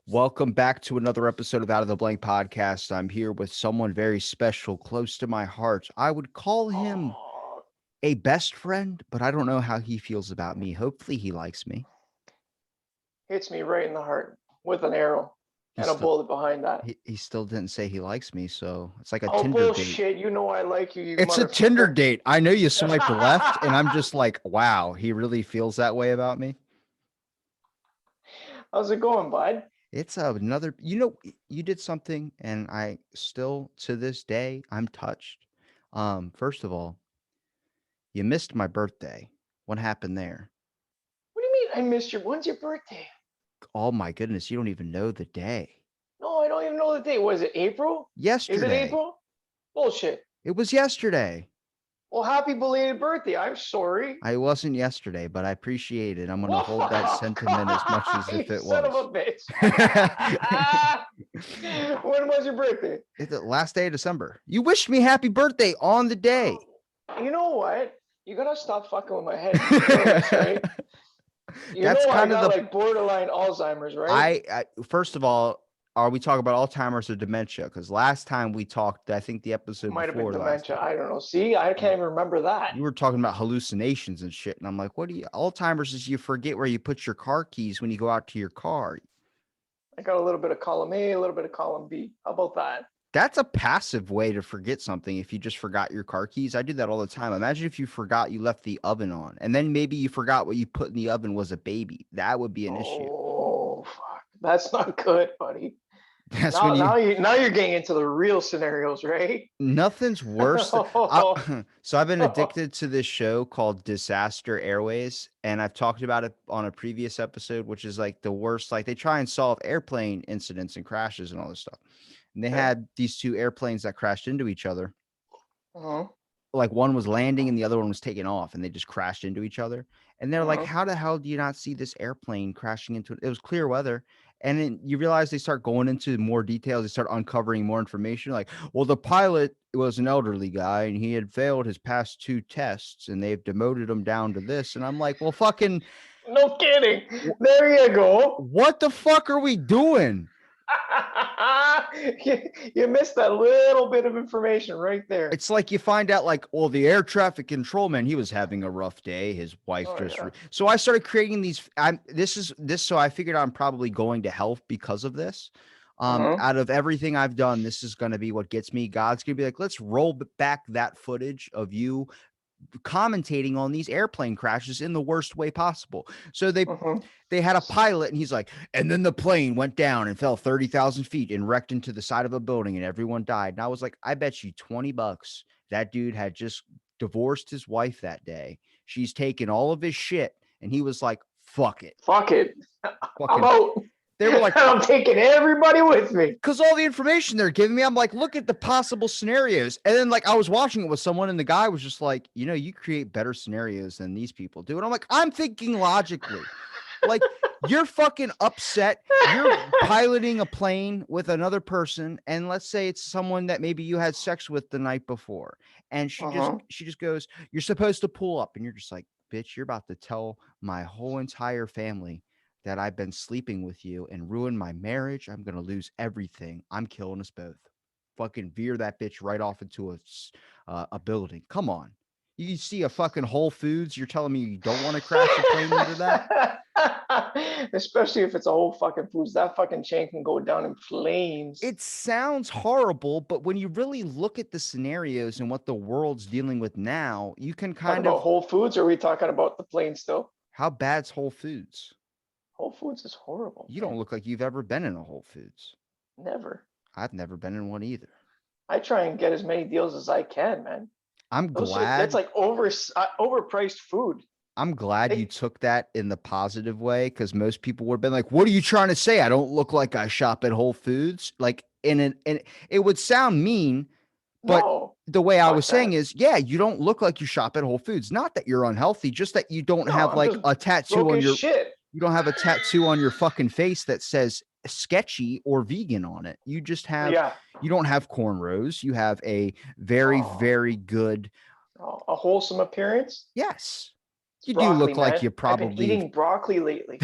Welcome back to another episode of Out of the Blank podcast. I'm here with someone very special, close to my heart. I would call him Oh, a best friend, but I don't know how he feels about me. Hopefully, he likes me. hits me right in the heart with an arrow He and a still bullet behind that. he still didn't say he likes me, so it's like a Oh, Tinder date. bullshit. You know I like you, you It's a Tinder motherfucker. date. I know you swiped left, and I'm just like, wow, he really feels that way about me. How's it going, bud? It's another, you did something, and I still to this day I'm touched. First of all, you missed my birthday. What happened there? What do you mean I missed your... When's your birthday? Oh my goodness, you don't even know the day. No, I don't even know the date. Was it April? Is it Yesterday. April? Bullshit. It was yesterday. Well, happy belated birthday. I'm sorry. I wasn't yesterday, but I appreciate it. I'm going to hold that Whoa, sentiment as much as if you it son of was. a bitch. When was your birthday? It's the last day of December. You wished me happy birthday on the day. You know what? You gotta stop fucking with my head. You know this, right? You That's know I kind of got the like borderline Alzheimer's, right? I first of all, are we talking about Alzheimer's or dementia? Because last time we talked, I think the episode Might have been before last dementia. time, I don't know. See, I can't even remember that. you were talking about hallucinations and shit. And I'm like, what do you, Alzheimer's is you forget where you put your car keys when you go out to your car. I got a little bit of column A, a little bit of column B. How about that? That's a passive way to forget something if you just forgot your car keys. I do that all the time. Imagine if you forgot you left the oven on and then maybe you forgot what you put in the oven was a baby. That would be an issue. Oh fuck. That's not good, buddy. That's Now when you, now you're getting into the real scenarios, right? nothing's worse. Oh, So I've been addicted to this show called Disaster Airways, and I've talked about it on a previous episode, which is like the worst. Like they try and solve airplane incidents and crashes and all this stuff. And they okay. had these two airplanes that crashed into each other. Uh-huh. Like one was landing and the other one was taking off, and they just crashed into each other. And they're like, Uh-huh. "How the hell do you not see this airplane crashing into it?" It was clear weather. And then you realize they start going into more details. They start uncovering more information. Like, well, the pilot was an elderly guy and he had failed his past two tests and they've demoted him down to this. And I'm like, well, fucking, No kidding. There you go. what the fuck are we doing? You missed that little bit of information right there. It's like you find out, like, well, the air traffic control man, he was having a rough day. His wife Oh just, yeah. so I started creating these. So I figured I'm probably going to hell because of this. Uh-huh. Out of everything I've done, this is going to be what gets me. God's going to be like, let's roll back that footage of you commentating on these airplane crashes in the worst way possible. So Uh-huh. they had a pilot and he's like, and then the plane went down and fell 30,000 feet and wrecked into the side of a building and everyone died. And I was like, I bet you $20 that dude had just divorced his wife that day. She's taken all of his shit. And he was like, fuck it. Fuck it. How Fucking, about they were like, I'm taking everybody with me. because all the information they're giving me, I'm like, look at the possible scenarios. And then, like, I was watching it with someone, and the guy was just like, you create better scenarios than these people do. And I'm like, I'm thinking logically. Like, you're fucking upset. You're piloting a plane with another person, and let's say it's someone that maybe you had sex with the night before, and Uh-huh. she just goes, "You're supposed to pull up," and you're just like, "Bitch, you're about to tell my whole entire family that I've been sleeping with you and ruin my marriage. I'm gonna lose everything. I'm killing us both. Fucking veer that bitch right off into a building. Come on." You see a fucking Whole Foods. You're telling me you don't want to crash a plane into that? Especially if it's a whole fucking foods. That fucking chain can go down in flames. It sounds horrible, but when you really look at the scenarios and what the world's dealing with now, you can Talking kind about of, Whole Foods, or are we talking about the plane still? how bad's Whole Foods? Whole Foods is horrible. You Man. don't look like you've ever been in a Whole Foods. Never. I've never been in one either. I try and get as many deals as I can, man. I'm That's glad. like overpriced food. I'm glad you They, took that in the positive way, because most people would have been like, "What are you trying to say? I don't look like I shop at Whole Foods." Like, and it would sound mean, but no, the way I was fuck saying that. is, yeah, you don't look like you shop at Whole Foods. Not that you're unhealthy, just that you don't No, have I'm like just a tattoo broke on as your, shit. you don't have a tattoo on your fucking face that says sketchy or vegan on it. You just have, Yeah. you don't have cornrows. You have a very, Oh, very good, a wholesome appearance. yes. It's You do broccoli, look like man. you I've been probably eating broccoli lately.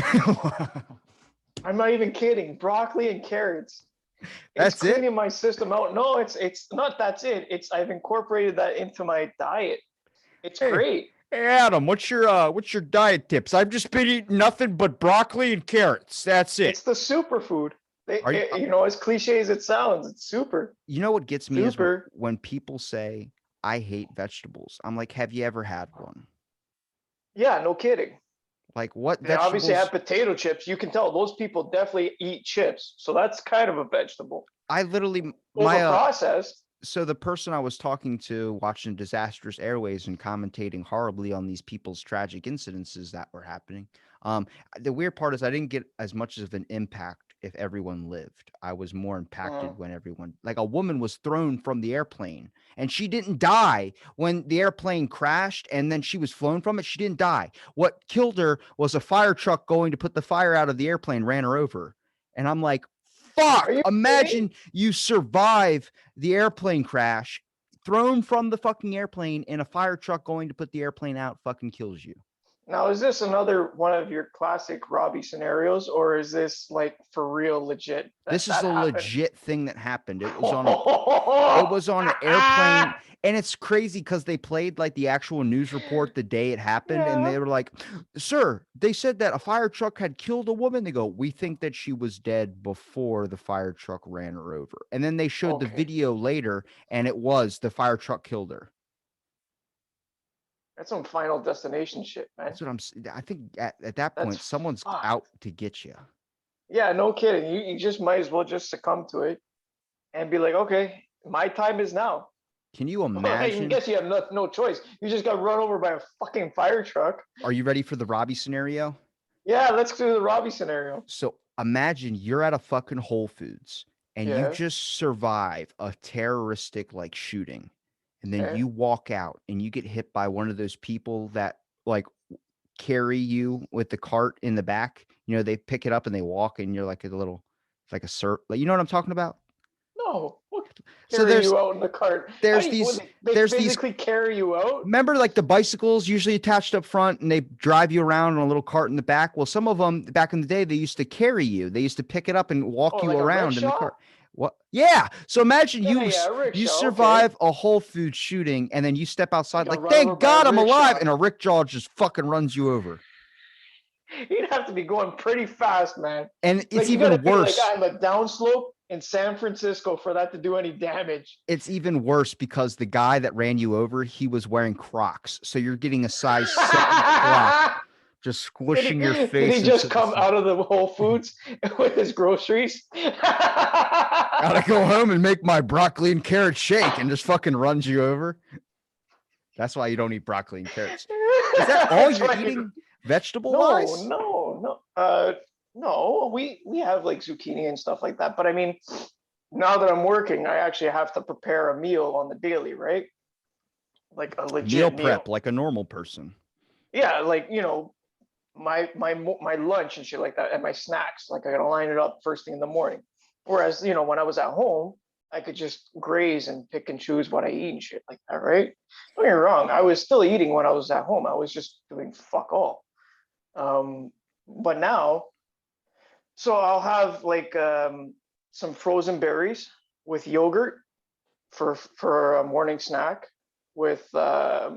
I'm not even kidding. Broccoli and carrots. It's That's it. cleaning my system out. No, it's not. That's it. It's I've incorporated that into my diet. It's Hey, great. hey, Adam, what's your diet tips? I've just been eating nothing but broccoli and carrots. That's it. It's the superfood. Are you, As cliche as it sounds, it's super, you know what gets me is super. when people say I hate vegetables. I'm like, have you ever had one? Yeah, no kidding. Like, what They obviously have vegetables? potato chips. You can tell those people definitely eat chips. So that's kind of a vegetable. I literally my Overprocessed. so the person I was talking to watching Disastrous Airways and commentating horribly on these people's tragic incidences that were happening. The weird part is I didn't get as much of an impact if everyone lived. I was more impacted when everyone, like a woman was thrown from the airplane and she didn't die when the airplane crashed and then she was flown from it. She didn't die. What killed her was a fire truck going to put the fire out of the airplane, ran her over. And I'm like, Are fuck, you kidding? imagine you survive the airplane crash, thrown from the fucking airplane, and a fire truck going to put the airplane out fucking kills you. Now, is this another one of your classic Robbie scenarios, or is this like for real legit that This is that a happened? legit thing that happened. It was on an airplane, and it's crazy because they played like the actual news report the day it happened, and Yeah. they were like, "Sir, they said that a fire truck had killed a woman." They go, "We think that she was dead before the fire truck ran her over." And then they showed the Okay. video later, and it was the fire truck killed her. That's some Final Destination shit, man. That's what I think at that That's point, someone's fucked. out to get you. Yeah, no kidding. You just might as well just succumb to it and be like, okay, my time is now. Can you I imagine? guess you have no choice. You just got run over by a fucking fire truck. Are you ready for the Robbie scenario? Yeah, let's do the Robbie scenario. So imagine you're at a fucking Whole Foods and you Yeah. just survive a terroristic like shooting. And then Okay. you walk out and you get hit by one of those people that like carry you with the cart in the back. You know, they pick it up and they walk and you're like a little, like a cert. Like, you know what I'm talking about? No, we'll So carry you out in the cart. How do there's you, these, they there's these physically carry you out? remember like the bicycles usually attached up front and they drive you around on a little cart in the back. Well, some of them back in the day, they used to carry you. They used to pick it up and walk Oh, you like a around in the rickshaw? cart. What? Yeah. So imagine Yeah, you yeah, a you rickshaw. Okay. survive a Whole Food shooting and then you step You outside got like, run over thank by a God I'm alive, rickshaw. and a rickshaw just fucking runs you over. You'd have to be going pretty fast, man. And Like it's you got to even be like worse. on the downslope in San Francisco for that to do any damage. It's even worse because the guy that ran you over, he was wearing Crocs. So you're getting a size 7 Croc just squishing your Did he face into just the come snow. out of the Whole Foods with his groceries? Gotta go home and make my broccoli and carrot shake, and just fucking runs you over. That's why you don't eat broccoli and carrots. Is that all That's you're why eating vegetable no, wise? no, no. No, we have like zucchini and stuff like that. But I mean, now that I'm working, I actually have to prepare a meal on the daily, right? Like a Meal legit meal. prep like a normal person. Yeah, like my lunch and shit like that, and my snacks. Like I gotta line it up first thing in the morning. Whereas when I was at home, I could just graze and pick and choose what I eat and shit like that, right? Don't get me wrong, I was still eating when I was at home. I was just doing fuck all. But now, so I'll have like some frozen berries with yogurt for a morning snack, with a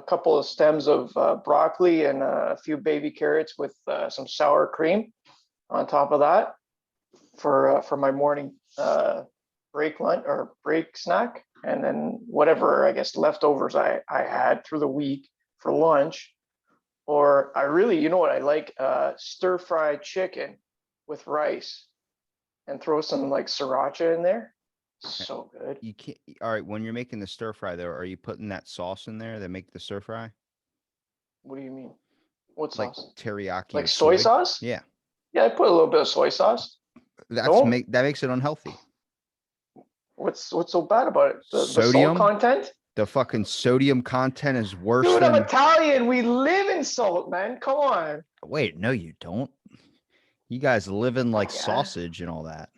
couple of stems of broccoli and a few baby carrots with some sour cream on top of that for my morning break lunch or break snack, and then whatever I guess leftovers I had through the week for lunch. Or I really, you know what I like? Stir fried chicken with rice and throw some like sriracha in there. So good. You can't. All right, when you're making the stir fry, though, are you putting that sauce in there that make the stir fry, What do you mean? What like sauce? teriyaki Like or soy soy? sauce? Yeah, Yeah, I put a little bit of soy sauce. Don't. that makes it unhealthy. What's so bad about it? The salt Sodium, content? the fucking sodium content is worse Dude, I'm than. Italian. We live in salt, man. Come on. Wait, no, you don't. You guys live in like Yeah. sausage and all that.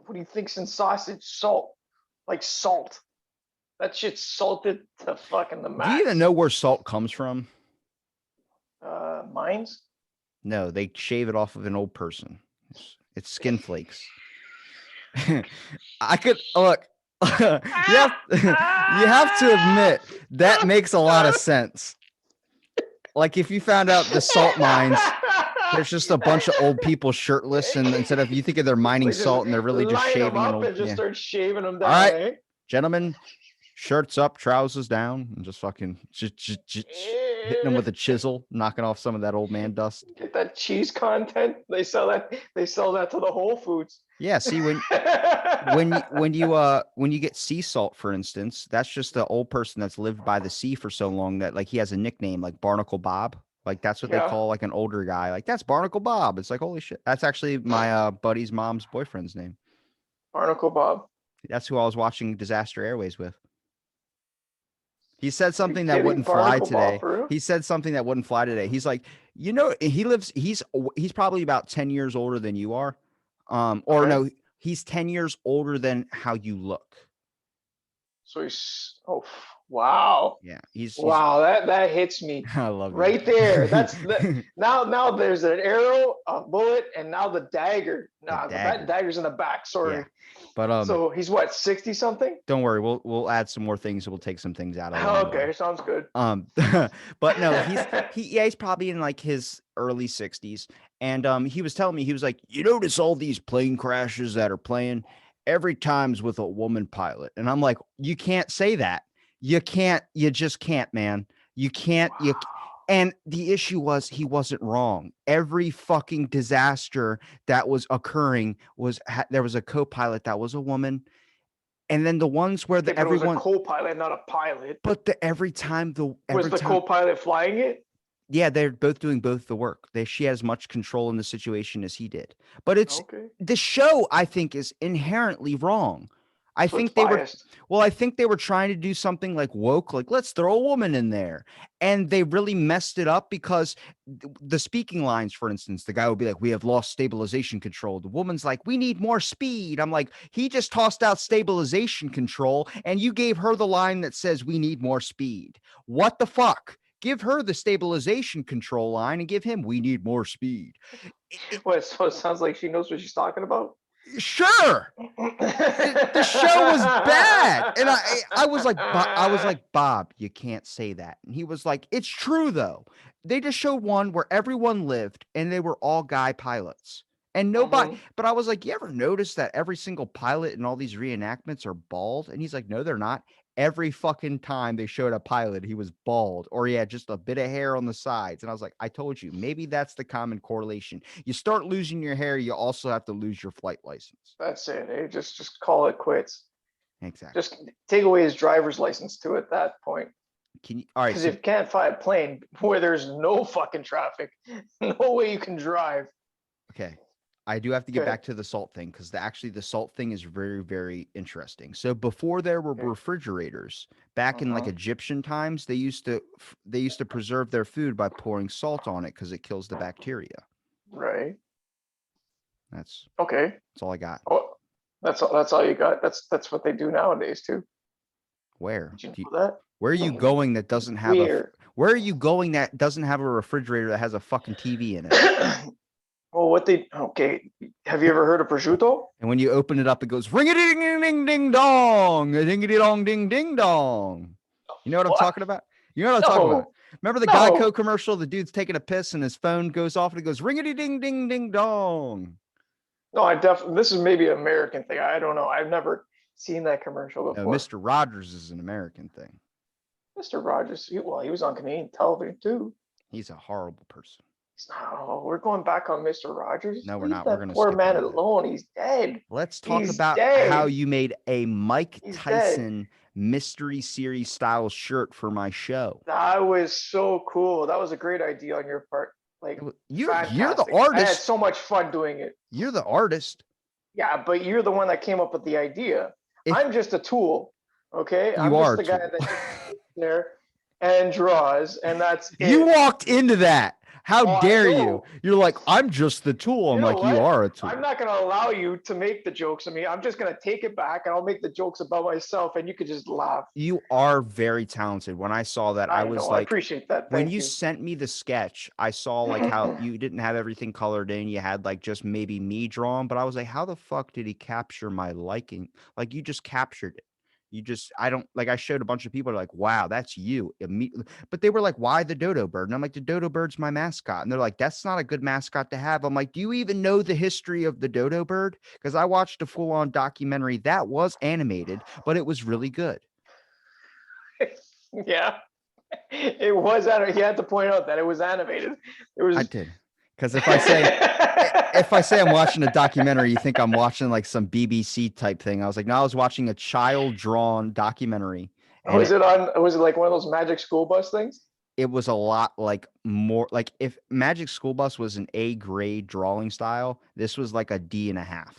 What do you think's in sausage? Salt. Like salt. That shit's salted to fucking the Do you even max. know where salt comes from? Mines? No, they shave it off of an old person. It's skin flakes. I could look. you have you have to admit that makes a lot of sense. Like if you found out the salt mines, there's just a bunch of old people shirtless, and instead of you think of they're mining They just salt, and they're really just line them shaving an up old. and just Yeah. start shaving them All down, right, eh? gentlemen, shirts up, trousers down, and just fucking hitting them with a chisel, knocking off some of that old man dust. Get that cheese content. They sell that. They sell that to the Whole Foods. Yeah. See when you get sea salt, for instance, that's just the old person that's lived by the sea for so long that like he has a nickname like Barnacle Bob. Like that's what they Yeah, call like an older guy. Like that's Barnacle Bob. It's like holy shit. That's actually my buddy's mom's boyfriend's name. Barnacle Bob. That's who I was watching Disaster Airways with. He said Are you something that kidding? wouldn't fly Barnacle Bob today. for real? He said something that wouldn't fly today. He's like, he's probably about 10 years older than you are. Or Okay. no, he's 10 years older than how you look. So he's wow. Yeah, he's Wow, that hits me I love you. right there. That's now there's an arrow, a bullet, and now the dagger. Nah, dagger. that dagger's in the back. Sorry. Yeah. But So he's what, 60 something? don't worry, we'll add some more things. We'll take some things out of Oh, it. okay, sounds good. But no, he's probably in like his early 60s. And he was telling me, he was like, you notice all these plane crashes that are playing every time's with a woman pilot. And I'm like, you can't say that. You just can't, man. You can't, Wow. and the issue was he wasn't wrong. Every fucking disaster that was occurring there was a co-pilot that was a woman. And then the ones where If everyone it was a co-pilot, not a pilot. but every time Was the co-pilot flying it? yeah, they're both doing both the work. She has as much control in the situation as he did. But Okay. the show, I think, is inherently wrong. I So think it's they biased. I think they were trying to do something like woke, like let's throw a woman in there. And they really messed it up because the speaking lines, for instance, the guy would be like, we have lost stabilization control. The woman's like, we need more speed. I'm like, he just tossed out stabilization control and you gave her the line that says we need more speed. What the fuck? Give her the stabilization control line and give him, we need more speed. So it sounds like she knows what she's talking about. Sure. The show was bad. And I was like, Bob, you can't say that. And he was like, it's true though. They just showed one where everyone lived and they were all guy pilots. And nobody, but I was like, you ever notice that every single pilot in all these reenactments are bald? And he's like, no, they're not. Every fucking time they showed a pilot, he was bald or he had just a bit of hair on the sides. And I was like, I told you, maybe that's the common correlation. You start losing your hair, you also have to lose your flight license. That's it. Eh? Just call it quits. Exactly. Just take away his driver's license too at that point. All right. Because if you can't fly a plane where there's no fucking traffic, no way you can drive. Okay. I do have to get back to the salt thing because the salt thing is very, very interesting. So before there were refrigerators, back in like Egyptian times, they used to preserve their food by pouring salt on it because it kills the bacteria. Right. That's okay. That's all I got. Oh, that's all you got. That's what they do nowadays too. Where? Did you know that? Where are you going that doesn't have where are you going that doesn't have a refrigerator that has a fucking TV in it? Well, have you ever heard of prosciutto? And when you open it up, it goes ring a ding ding ding ding dong, ding a dong ding ding dong. You know what I'm talking about? You know what I'm talking about? Remember the Geico commercial? The dude's taking a piss and his phone goes off and it goes ring a ding ding ding dong. No, this is maybe an American thing. I don't know. I've never seen that commercial before. No, Mr. Rogers is an American thing. Mr. Rogers, he was on Canadian television too. He's a horrible person. No, we're going back on Mr. Rogers. No, we're not. We're going to poor man alone. He's dead. Let's talk about how you made a Mike Tyson mystery series style shirt for my show. That was so cool. That was a great idea on your part. Like you're the artist. I had so much fun doing it. You're the artist. Yeah, but you're the one that came up with the idea. I'm just a tool. Okay, I'm just the guy that sits there and draws, and that's it. You walked into that. How Oh, I dare you? know. You're like, I'm just the tool. I'm You know like, you what? are a I'm tool. not going to allow you to make the jokes of me. I'm just going to take it back and I'll make the jokes about myself and you could just laugh. You are very talented. When I saw that, I I was know. I like, appreciate that. when Thank you you. sent me the sketch, I saw like how you didn't have everything colored in. You had like just maybe me drawn, but I was like, how the fuck did he capture my liking? Like you just captured it. You just, I don't like, I showed a bunch of people like, wow, that's you. But they were like, why the dodo bird? And I'm like, the dodo bird's my mascot. And they're like, that's not a good mascot to have. I'm like, do you even know the history of the dodo bird? Because I watched a full on documentary that was animated, but it was really good. Yeah. It was animated. You had to point out that it was animated. It I was. did. Because if I say I'm watching a documentary, you think I'm watching like some BBC type thing. I was like, no, I was watching a child drawn documentary, and Was it on? Was it like one of those magic school bus things? it was a lot like more like if Magic School Bus was an A grade drawing style, this was like a D and a half.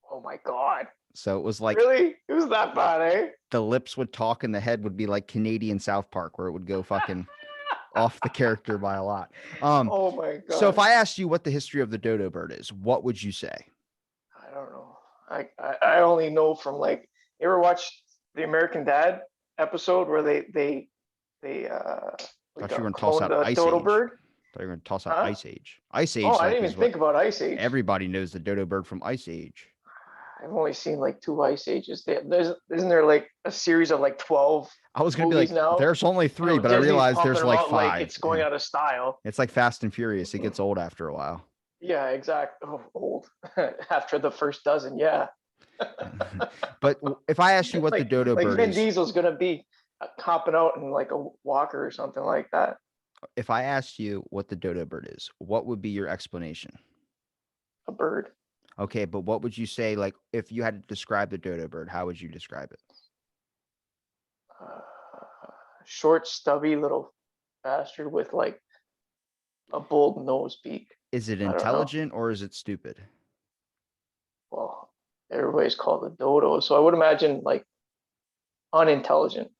Oh my god! So it was like Really? It was that bad, eh? the lips would talk and the head would be like Canadian South Park, where it would go fucking off the character by a lot. Oh my So if god! I asked you what the history of the dodo bird is, what would you say? I don't know. I only know from like you ever watched the American Dad episode where they like Thought you were gonna toss cloned out a Ice dodo Age. bird? Thought you were gonna toss out Huh? Ice Age. Ice Oh, Age, I like, didn't is even what think about Ice Age. everybody knows the dodo bird from Ice Age. I've only seen like two Ice Ages. There's isn't there like a series of like 12 I was gonna be movies like, now? there's only You three, know, but I Disney's realized pumping there's them like out like five. it's going out of style. It's like Fast and Furious. It gets old after a while. Yeah, exactly. Oh, old after the first dozen. Yeah, But if I ask you what the like dodo like bird Vin is, Diesel's gonna be copping out in like a walker or something like that. if I asked you what the dodo bird is, what would be your explanation? A bird. Okay, but what would you say, like, if you had to describe the dodo bird, how would you describe it? Uh, Short, stubby little bastard with like a bold nose beak. Is it I don't know. intelligent or is it stupid? Well, everybody's called a dodo, so I would imagine like unintelligent.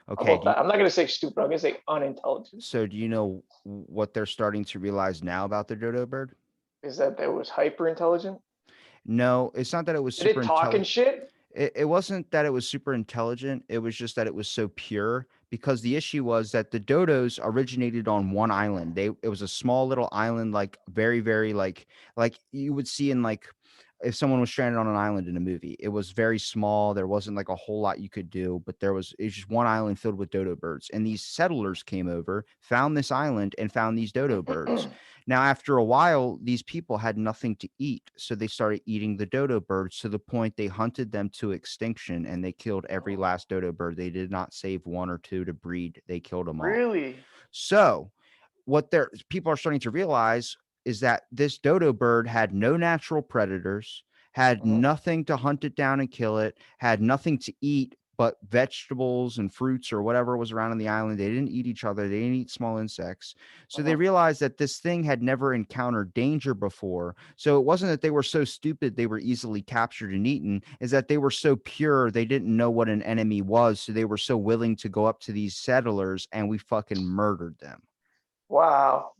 How Okay, about that? I'm not gonna say stupid. I'm gonna say unintelligent. so do you know what they're starting to realize now about the dodo bird? Is that it was hyper intelligent? No, it's not that it was Did super it talk and intelligent. shit? It wasn't that it was super intelligent. It was just that it was so pure because the issue was that the dodos originated on one island. It was a small little island, like very, very like you would see in like if someone was stranded on an island in a movie. It was very small. There wasn't like a whole lot you could do, but it's just one island filled with dodo birds. And these settlers came over, found this island, and found these dodo birds. Now, after a while, these people had nothing to eat, so they started eating the dodo birds to the point they hunted them to extinction and they killed every last dodo bird. They did not save one or two to breed. They killed them all. Really? So, what their people are starting to realize is that this dodo bird had no natural predators, had Mhm. nothing to hunt it down and kill it, had nothing to eat but vegetables and fruits or whatever was around on the island. They didn't eat each other, they didn't eat small insects. So they Mhm. realized that this thing had never encountered danger before. So it wasn't that they were so stupid they were easily captured and eaten, is that they were so pure they didn't know what an enemy was. So they were so willing to go up to these settlers and we fucking murdered them. Wow.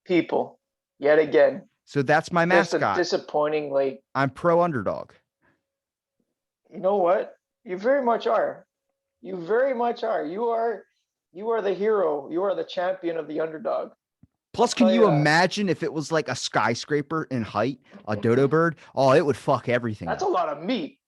People, yet again, So that's my just a mascot. disappointing. Like, I'm pro underdog. you know what? You very much are. You very much are. You are the hero. You are the champion of the underdog. I'll Plus, can tell you you that. imagine if it was like a skyscraper in height, a dodo bird? Oh, it would fuck everything That's a up. lot of meat.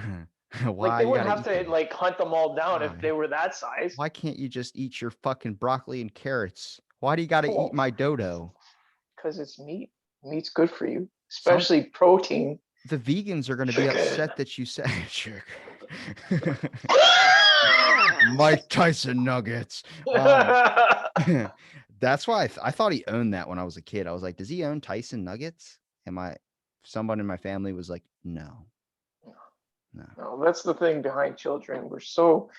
Like Why they you wouldn't gotta have eat to them? like hunt them all down if they Why? were that size. Why can't you just eat your fucking broccoli and carrots? Why do you gotta eat Oh, my dodo? because it's meat. Meat's good for you, Some especially protein. the vegans are gonna be Chicken. upset that you said chicken. Mike Tyson nuggets. That's why I thought he owned that when I was a kid. I was like, does he own Tyson nuggets? And someone in my family was like, no, no. No, that's the thing behind children. We're so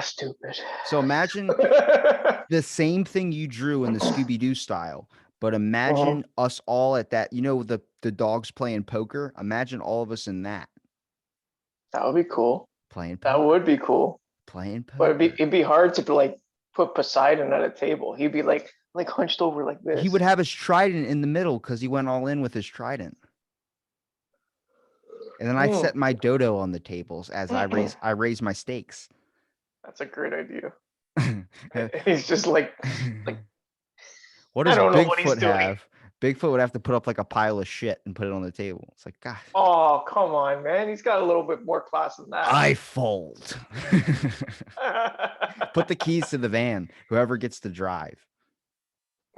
stupid. So imagine the same thing you drew in the Scooby Doo style, but Mhm. imagine us all at that. You know the dogs playing poker. Imagine all of us in that That would be cool. playing That poker, would be cool. playing But poker. it'd be hard to like put Poseidon at a table, he'd be like hunched over like He this. would have his trident in the middle because he went all in with his trident. And then I Mm. set my dodo on the tables as I raise my stakes. That's a great idea. He's just like What I does don't know what he's Bigfoot doing. have? Bigfoot would have to put up like a pile of shit and put it on the table. It's like, God, Oh, come on, man. He's got a little bit more class than that. I fold. Put the keys to the van, whoever gets to drive.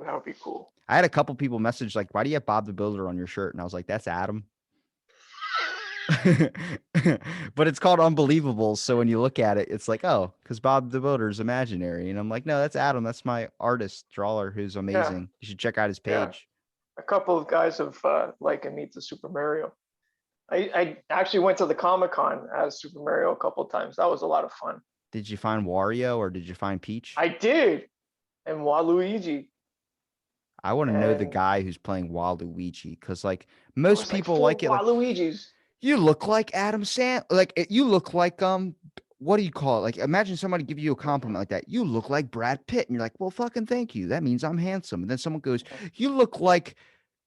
That would be cool. I had a couple people message like, why do you have Bob the Builder on your shirt? And I was like, that's Adam. But it's called Unbelievable. So when you look at it, it's like, oh, because Bob the Builder is imaginary. And I'm like, no, that's Adam. That's my artist, drawer, who's Yeah, amazing. You should check out his yeah. page. A couple of guys have likened me to Super Mario. I actually went to the Comic-Con as Super Mario a couple of times. That was a lot of fun. Did you find Wario or did you find Peach? I did. And Waluigi. I want to know the And guy who's playing Waluigi because, like, there most was like people four like it. Like, Waluigis. you look like Adam Sand. Like, you look like what do you call it? Like, imagine somebody give you a compliment like that. You look like Brad Pitt, and you're like, well, fucking thank you. That means I'm handsome. And then someone goes, you look like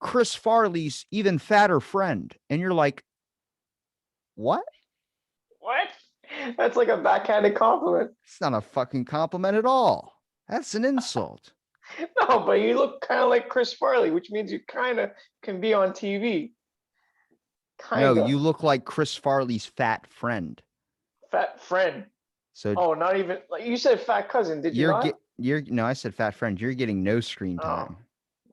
Chris Farley's even fatter friend, and you're like, what? What? That's like a backhanded compliment. It's not a fucking compliment at all. That's an insult. No, but you look kind of like Chris Farley, which means you kind of can be on TV. No, Kind of. you look like Chris Farley's fat friend. Fat friend. So Oh, not even like you said fat cousin, did you not? you're no, I said fat friend. You're getting no screen Oh, time.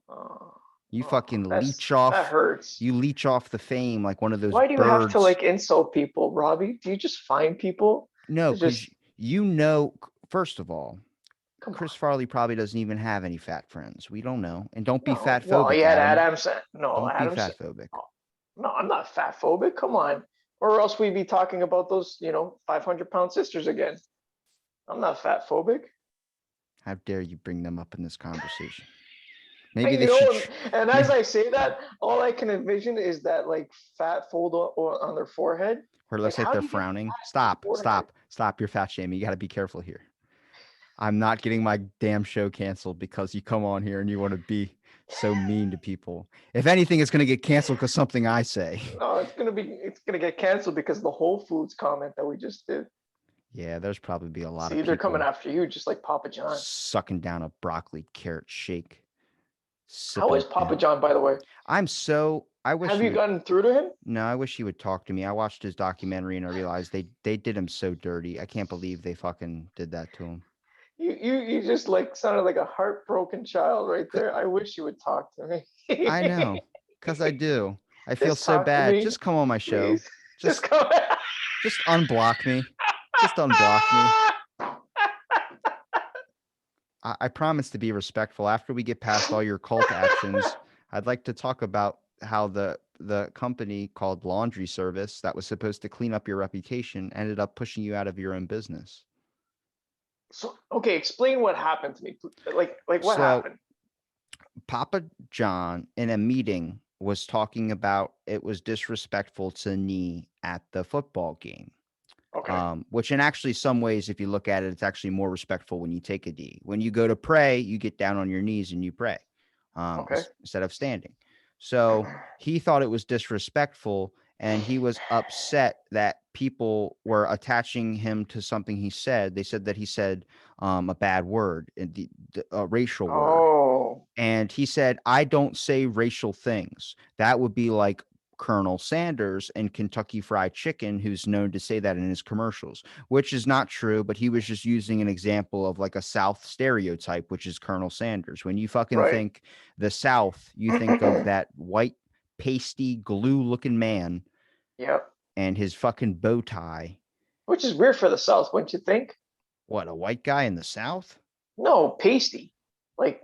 oh, You oh, fucking that's leech that off. hurts. You leech off the fame like one of those Why do you have to birds. like insult people, Robbie? Do you just find people No, to because just you know, first of all, come on? Chris Farley probably doesn't even have any fat friends. We don't know. And don't be No, fat well, he phobic, had Adam. Adam's. No, Don't be Adam's. fat phobic. Oh, no, I'm not fat phobic. Come on, or else we'd be talking about those, 500-pound sisters again. I'm not fat phobic. How dare you bring them up in this conversation? I Maybe they should. know, and as I say that, all I can envision is that like fat fold on their forehead. Or Like, let's say how they're do you get frowning. fat on your Stop, forehead? stop, stop. You're fat shaming. You got to be careful here. I'm not getting my damn show canceled because you come on here and you want to be so mean to people. If anything, it's going to get canceled because something I say. No, it's gonna get canceled because of the Whole Foods comment that we just did. Yeah, there's probably be a lot of See, they're coming people after you, just like Papa John. sucking down a broccoli carrot shake, How sipping is it Papa down. John, by the way? I wish Have he you would. gotten through to him? No, I wish he would talk to me. I watched his documentary and I realized they did him so dirty. I can't believe they fucking did that to him. You just like sounded like a heartbroken child right there. I wish you would talk to I me. know, because I do. I feel Just so talk to bad. me, Just come on my show. please. Just Just come. just unblock me. Just unblock me. I promise to be respectful. After we get past all your cult actions, I'd like to talk about how the company called Laundry Service that was supposed to clean up your reputation ended up pushing you out of your own business. So okay, explain what happened to me. Like what So happened? Papa John in a meeting was talking about it was disrespectful to knee at the football game. Okay, Which in actually some ways, if you look at it, it's actually more respectful when you take a knee. When you go to pray, you get down on your knees and you pray okay. instead of standing. So he thought it was disrespectful and he was upset that people were attaching him to something he said. They said that he said a bad word, a racial word. Oh, And he said, I don't say racial things. That would be like Colonel Sanders and Kentucky Fried Chicken, who's known to say that in his commercials, which is not true, but he was just using an example of like a South stereotype, which is Colonel Sanders. When you fucking right. think the South, you think of that white, pasty, glue looking man Yep. and his fucking bow tie. Which is weird for the South, wouldn't you think? What, a white guy in the South? No, pasty. Like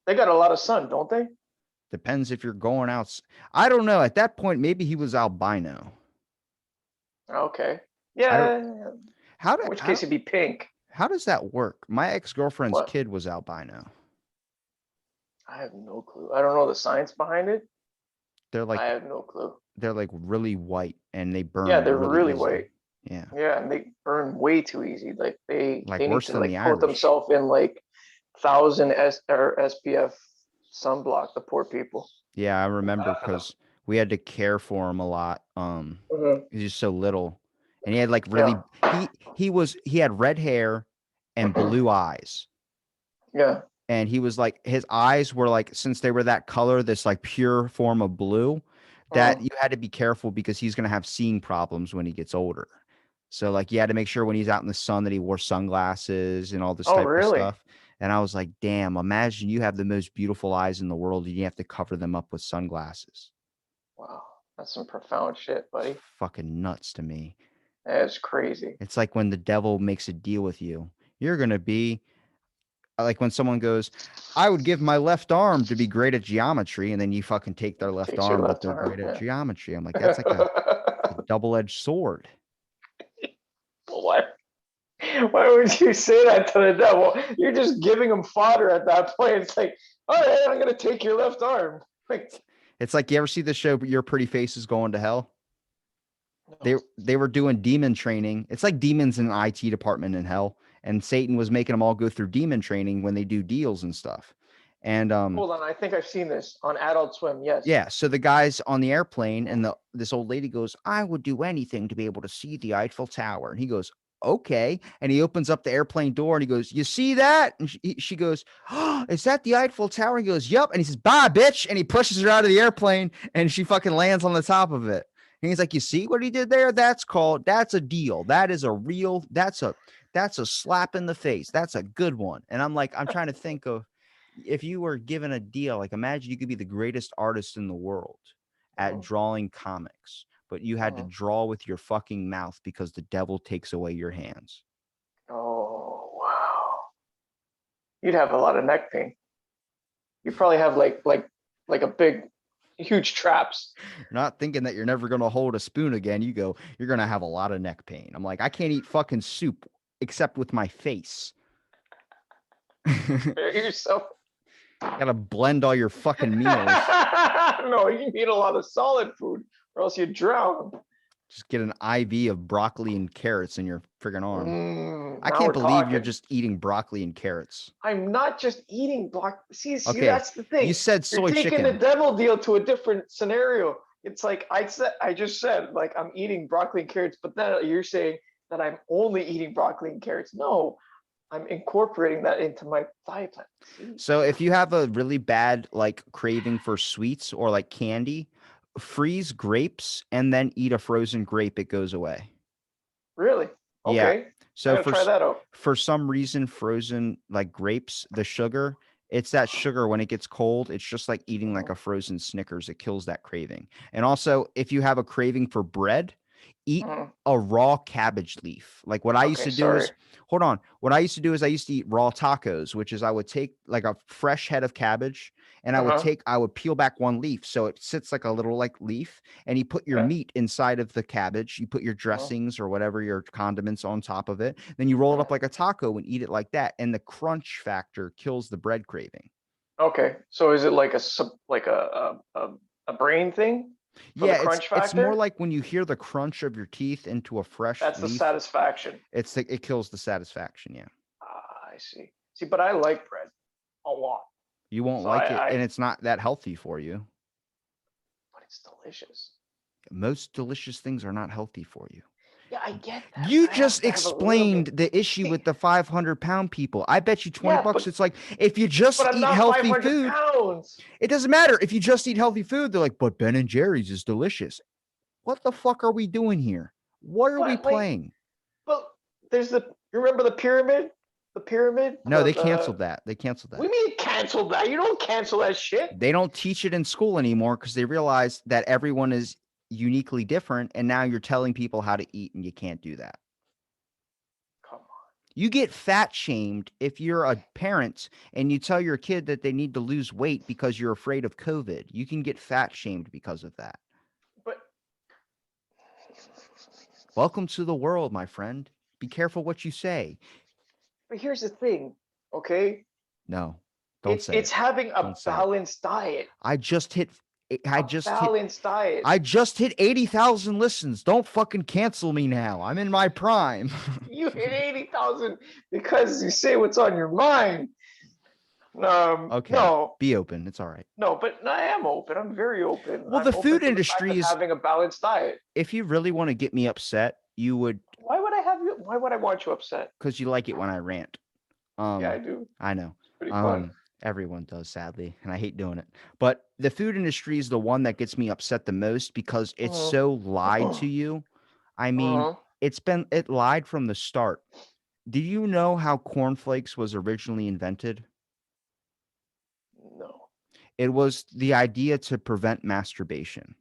they got a lot of sun, don't they? Depends if you're going out. I don't know. At that point, maybe he was albino. Okay. I don't. Yeah. How do In which how, case it'd be pink. how does that work? My ex-girlfriend's What? kid was albino. I have no clue. I don't know the science behind it. They're I like have no clue. they're like really white and they Yeah, burn they're really really easily. white. Yeah. Yeah, and they burn way too easy. Like Like they need worse to than the like coat Irish. themselves in like 1,000 SPF sunblock. The poor people. Yeah, I remember because we had to care for him a lot. Hmm. He's just so little, and he had like Yeah. really he had red hair and blue eyes, Yeah. and he was like his eyes were like since they were that color, this like pure form of blue, that Mm. you had to be careful because he's gonna have seeing problems when he gets older. So like you had to make sure when he's out in the sun that he wore sunglasses and all this Oh, type of really? stuff. And I was like, damn, imagine you have the most beautiful eyes in the world and you have to cover them up with sunglasses. Wow, that's some profound shit, buddy. Fucking nuts to me. That's crazy. It's like when the devil makes a deal with you. You're gonna be like when someone goes, I would give my left arm to be great at geometry, and then you fucking take their left Takes your arm, but left they're arm. great at Yeah. geometry. I'm like, that's like a double-edged sword. Why? Why would you say that to the devil? You're just giving him fodder at that point. It's like, all right, I'm gonna take your left arm. Like, It's like you ever see the show Your Pretty Face is Going to Hell? no. They were doing demon training. It's like demons in the IT department in hell, and Satan was making them all go through demon training when they do deals and stuff. And Hold on, I think I've seen this on Adult Swim. Yes. yeah, so the guy's on the airplane, and this old lady goes, "I would do anything to be able to see the Eiffel Tower." And he goes, "Okay." And he opens up the airplane door, and he goes, "You see that?" And she goes, "Oh, is that the Eiffel Tower?" He goes, "Yep." And he says, "Bye, bitch." And he pushes her out of the airplane, and she fucking lands on the top of it. And he's like, "You see what he did there? That's a deal. That is a real. That's a slap in the face. That's a good one." And I'm like, I'm trying to think of if you were given a deal, like imagine you could be the greatest artist in the world at Mhm, drawing comics, but you had to mhm. draw with your fucking mouth because the devil takes away your hands. Oh wow, you'd have a lot of neck pain. You probably have like a big, huge traps. You're not thinking that you're never going to hold a spoon again. You go, you're going to have a lot of neck pain. I'm like, I can't eat fucking soup except with my face. Spare yourself. Gotta blend all your fucking meals. No, you need a lot of solid food, or else you drown. Just get an IV of broccoli and carrots in your friggin' arm. I Now can't we're believe you're talking. just eating broccoli and carrots. I'm not just eating block. See, Okay, that's the you thing. said You're soy taking the chicken. devil deal to a different scenario. It's like I just said, like I'm eating broccoli and carrots, but then you're saying that I'm only eating broccoli and carrots. No, I'm incorporating that into my diet plan. See, So if you have a really bad like craving for sweets or like candy, freeze grapes and then eat a frozen grape. It goes away. really? Yeah. Okay, I'm So gonna try that out. for some reason, frozen like grapes, the sugar, it's that sugar when it gets cold. It's just like eating like Mhm, a frozen Snickers. It kills that craving. And also, if you have a craving for bread, eat mhm. a raw cabbage leaf. Like what I used Okay, to do sorry. is, hold on. What I used to do is I used to eat raw tacos, which is I would take like a fresh head of cabbage and Uh-huh. I would peel back one leaf so it sits like a little like leaf, and you put your Yeah. meat inside of the cabbage, you put your Uh-huh. dressings or whatever your condiments on top of it, then you roll it Uh-huh. up like a taco and eat it like that, and the crunch factor kills the bread craving. Okay, so is it like like a brain thing for the Yeah, crunch it's more factor? like when you hear the crunch of your teeth into a fresh That's the leaf, satisfaction. it kills the satisfaction. Yeah, Ah, I see. See, but I like bread a lot. you won't So like it, I and it's not that healthy for you. but it's delicious. Most delicious things are not healthy for you. Yeah, I get that, You but I have just to have a little explained bit. the issue See, with the 500-pound people. I bet you 20 yeah, bucks. It's like if you just but I'm eat not healthy 500 food, pounds. it doesn't matter. If you just eat healthy food, they're like, but Ben and Jerry's is delicious. What the fuck are we doing here? What are we But like, playing? but there's you remember the pyramid? The pyramid? No, they canceled that. They canceled We that. mean cancel that. You don't cancel that shit. They don't teach it in school anymore because they realize that everyone is uniquely different. And now you're telling people how to eat, and you can't do that. Come on. You get fat shamed if you're a parent and you tell your kid that they need to lose weight because you're afraid of COVID. You can get fat shamed because of that. But Welcome to the world, my friend. Be careful what you say. but here's the thing, okay? No, don't It's say it's it. having a Don't say it. balanced diet. I just hit I A just hit balanced diet. I just hit 80,000 listens. Don't fucking cancel me now. I'm in my prime. You hit 80,000 because you say what's on your mind. Okay, No, be open. It's all right. no, but I am open. I'm very open. Well, I'm the open food to the fact industry of is, having a balanced diet. if you really want to get me upset, you would, Why would I have you? Why would I want you upset? because you like it when I rant. Yeah, I do. I know. It's pretty fun. Everyone does, sadly, and I hate doing it. But the food industry is the one that gets me upset the most because it's so lied to you. I mean, it lied from the start. Do you know how cornflakes was originally invented? No. It was the idea to prevent masturbation.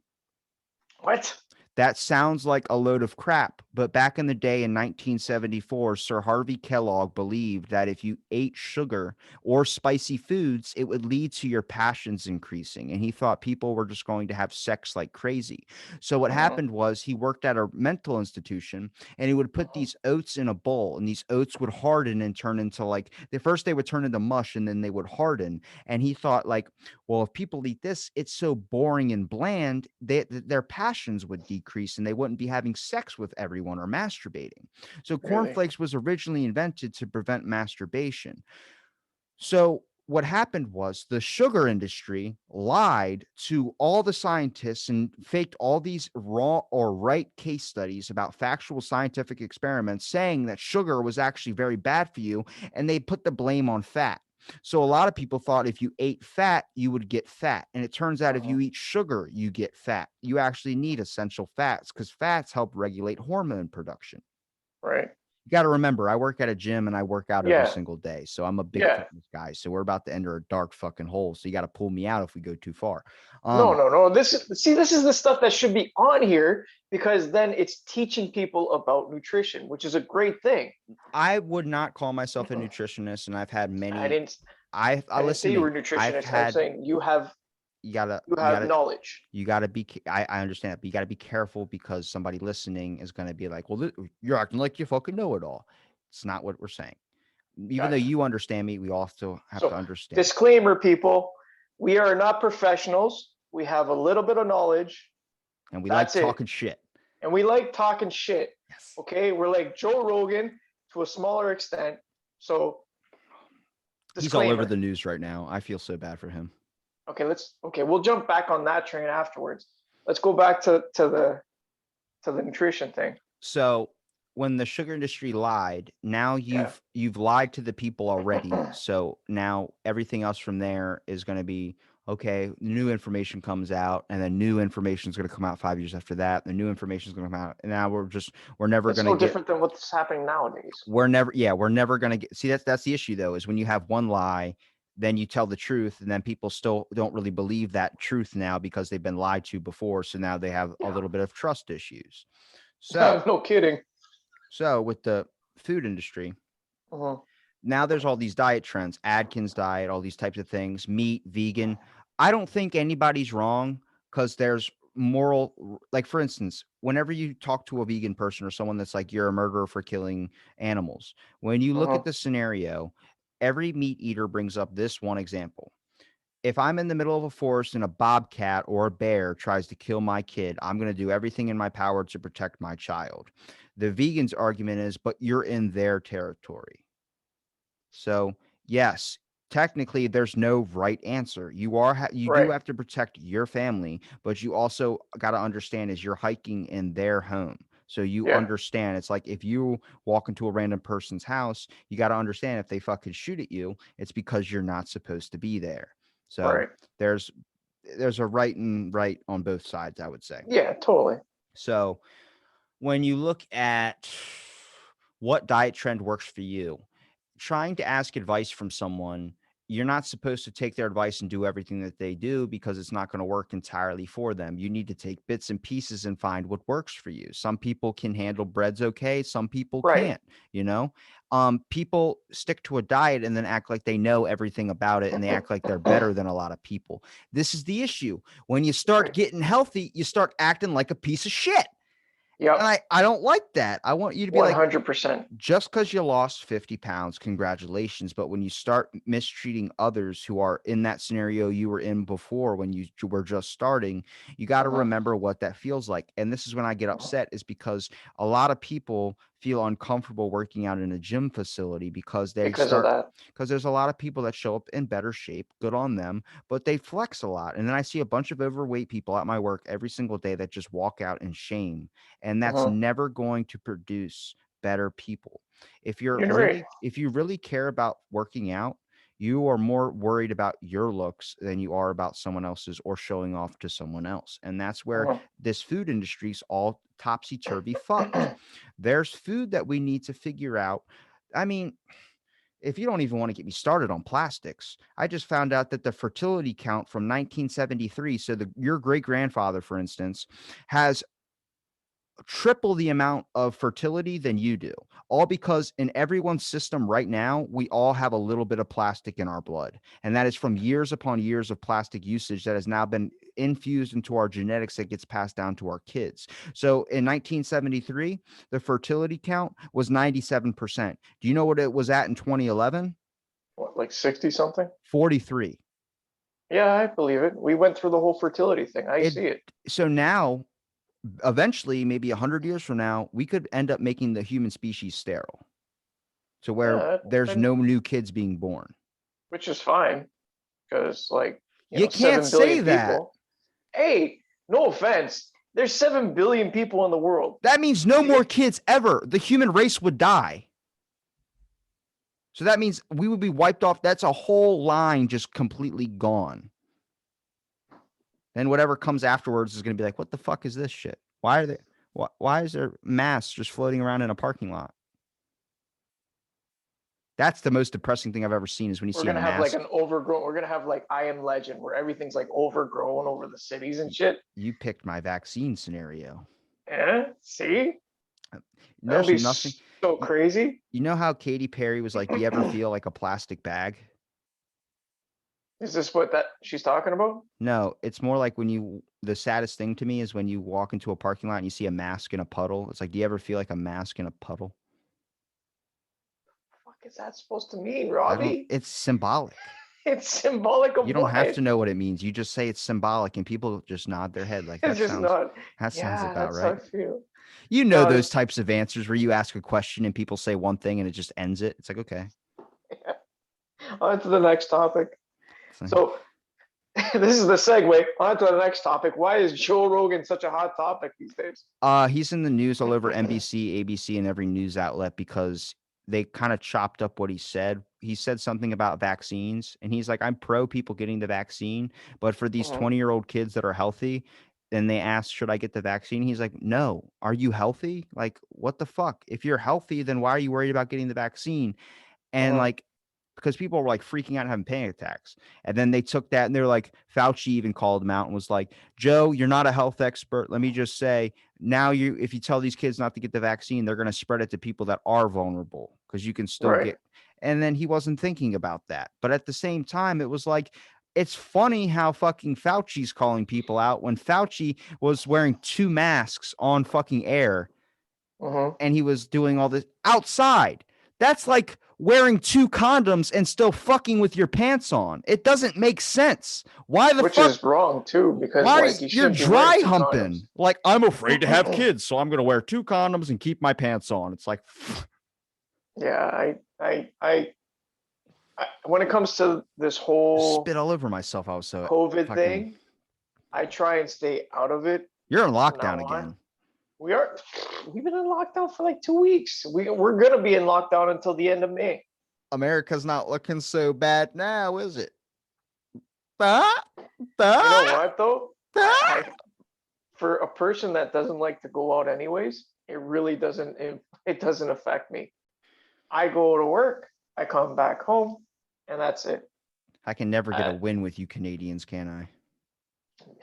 What? That sounds like a load of crap, but back in the day in 1974, Sir Harvey Kellogg believed that if you ate sugar or spicy foods, it would lead to your passions increasing. And he thought people were just going to have sex like crazy. So, what happened was he worked at a mental institution and he would put these oats in a bowl, and these oats would harden and turn into like, the first they would turn into mush and then they would harden. And he thought, like, well, if people eat this, it's so boring and bland, their passions would decrease and they wouldn't be having sex with everyone or masturbating. So Really? cornflakes was originally invented to prevent masturbation. So what happened was the sugar industry lied to all the scientists and faked all these raw or right case studies about factual scientific experiments saying that sugar was actually very bad for you, and they put the blame on fat. So a lot of people thought if you ate fat, you would get fat. And it turns out if you eat sugar, you get fat. You actually need essential fats because fats help regulate hormone production. Right. You got to remember, I work at a gym and I work out every Yeah. single day. So I'm a big Yeah. fitness guy. So we're about to enter a dark fucking hole. So you got to pull me out if we go too far. No, Um, no, no. This is the stuff that should be on here because then it's teaching people about nutrition, which is a great thing. I would not call myself a nutritionist, and I've had I many. didn't I I didn't listen say to you me. were a I've nutritionist. I'm had saying you gotta you you have gotta knowledge. you gotta be. I understand that, but you gotta be careful because somebody listening is gonna be like, "Well, you're acting like you fucking know it all." It's not what we're saying. Even though Gotcha. you understand me, we also have to So, understand. disclaimer, people, we are not professionals. We have a little bit of knowledge. And we like That's it. talking shit. And we like talking shit. Yes. Okay, we're like Joe Rogan to a smaller extent. So, He's all over disclaimer. the news right now. I feel so bad for him. Okay, we'll jump back on that train afterwards. Let's go back to the nutrition thing. So when the sugar industry lied, now Yeah. you've lied to the people already. So now everything else from there is going to be okay. New information comes out, and then new information is going to come out 5 years after that. The new information is going to come out, and now we're never It's going to no get. different than what's happening nowadays. We're never going to get. See, that's the issue though, is when you have one lie, then you tell the truth, and then people still don't really believe that truth now because they've been lied to before. So now they have a Yeah. little bit of trust issues. So No kidding. with the food industry, Uh-huh. now there's all these diet trends, Atkins diet, all these types of things, meat, vegan. I don't think anybody's wrong because there's moral, like for instance, whenever you talk to a vegan person or someone that's like, you're a murderer for killing animals, when you look Uh-huh. at the scenario, every meat eater brings up this one example. If I'm in the middle of a forest and a bobcat or a bear tries to kill my kid, I'm going to do everything in my power to protect my child. The vegan's argument is, but you're in their territory. So, yes, technically there's no right answer. You do Right. have to protect your family, but you also got to understand is you're hiking in their home. So you Yeah. understand it's like if you walk into a random person's house, you got to understand if they fucking shoot at you, it's because you're not supposed to be there. So Right. there's there's a right on both sides, I would say. Yeah, totally. So when you look at what diet trend works for you, trying to ask advice from someone, you're not supposed to take their advice and do everything that they do because it's not going to work entirely for them. You need to take bits and pieces and find what works for you. Some people can handle breads okay, some people Right. can't, you know. People stick to a diet and then act like they know everything about it, and they act like they're better than a lot of people. This is the issue. When you start Right. getting healthy, you start acting like a piece of shit. Yep. And I don't like that. I want you to be like, 100%. just because you lost 50 pounds, congratulations. But when you start mistreating others who are in that scenario you were in before when you were just starting, you got to Uh-huh. remember what that feels like. And this is when I get upset, is because a lot of people feel uncomfortable working out in a gym facility because Because of that. there's a lot of people that show up in better shape, good on them, but they flex a lot. And then I see a bunch of overweight people at my work every single day that just walk out in shame. And that's Uh-huh. never going to produce better people. You're right. If you really care about working out, you are more worried about your looks than you are about someone else's or showing off to someone else. And that's where Uh-huh. this food industry's all topsy-turvy fucked. There's food that we need to figure out. I mean, if you don't even want to get me started on plastics, I just found out that the fertility count from 1973, so your great grandfather, for instance, has triple the amount of fertility than you do, all because in everyone's system right now, we all have a little bit of plastic in our blood. And that is from years upon years of plastic usage that has now been infused into our genetics that gets passed down to our kids. So in 1973, the fertility count was 97%. Do you know what it was at in 2011? What, like 60 something? 43. Yeah, I believe it. We went through the whole fertility thing. I It see it. so now eventually, maybe 100 years from now, we could end up making the human species sterile to where Yeah, there's and no new kids being born. which is fine because, like, You can't 7 say billion that. people. Hey, no offense. There's 7 billion people in the world. That means no more kids ever. The human race would die. So that means we would be wiped off. That's a whole line just completely gone. Then whatever comes afterwards is going to be like, what the fuck is this shit? Why is there masks just floating around in a parking lot? That's the most depressing thing I've ever seen, is when you We're see a gonna have like mask. an overgrown. We're gonna have like I Am Legend, where everything's like overgrown over the cities and shit. You picked my vaccine scenario. Yeah, see, that'll There's be nothing. so crazy. You know how Katy Perry was like, do you ever feel like a plastic bag? Is this what that she's talking about? No, it's more like the saddest thing to me is when you walk into a parking lot and you see a mask in a puddle. It's like, do you ever feel like a mask in a puddle? What is that supposed to mean, I don't, Robbie? it's symbolic. It's symbolic of You don't have what? to know what it means. You just say it's symbolic and people just nod their head like It's just not. that sounds Yeah, about that's how right. I feel. You know No, those types of answers where you ask a question and people say one thing and it just ends it. It's like, okay. on to the next topic. So, So this is the segue. On to the next topic. Why is Joe Rogan such a hot topic these days? he's in the news all over NBC, ABC, and every news outlet because they kind of chopped up what he said. He said something about vaccines, and he's like, I'm pro people getting the vaccine, but for these Mhm. 20-year-old kids that are healthy, then they asked, should I get the vaccine? He's like, no. Are you healthy? Like, what the fuck? If you're healthy, then why are you worried about getting the vaccine? And Mhm. like, because people were like freaking out and having panic attacks. And then they took that and they're like, Fauci even called him out and was like, Joe, you're not a health expert. Let me just say, now if you tell these kids not to get the vaccine, they're going to spread it to people that are vulnerable because you can still Right. get. And then he wasn't thinking about that. But at the same time, it was like, it's funny how fucking Fauci's calling people out when Fauci was wearing 2 masks on fucking air Mhm. and he was doing all this outside. That's like wearing 2 condoms and still fucking with your pants on. It doesn't make sense. Why the Which fuck? is wrong too, because Why are like you you're shouldn't be wearing dry two condoms. humping? Like, I'm afraid to have kids, so I'm going to wear 2 condoms and keep my pants on. It's like, Yeah, when it comes to this whole spit all over myself. I was so COVID fucking. thing, I try and stay out of it You're in from now lockdown on. again. We've been in lockdown for like 2 weeks. We're gonna be in lockdown until the end of May. America's not looking so bad now, is it? You know what though? I for a person that doesn't like to go out anyways, it really doesn't it doesn't affect me. I go to work, I come back home, and that's it. I can never get a I, win with you Canadians, can I? never,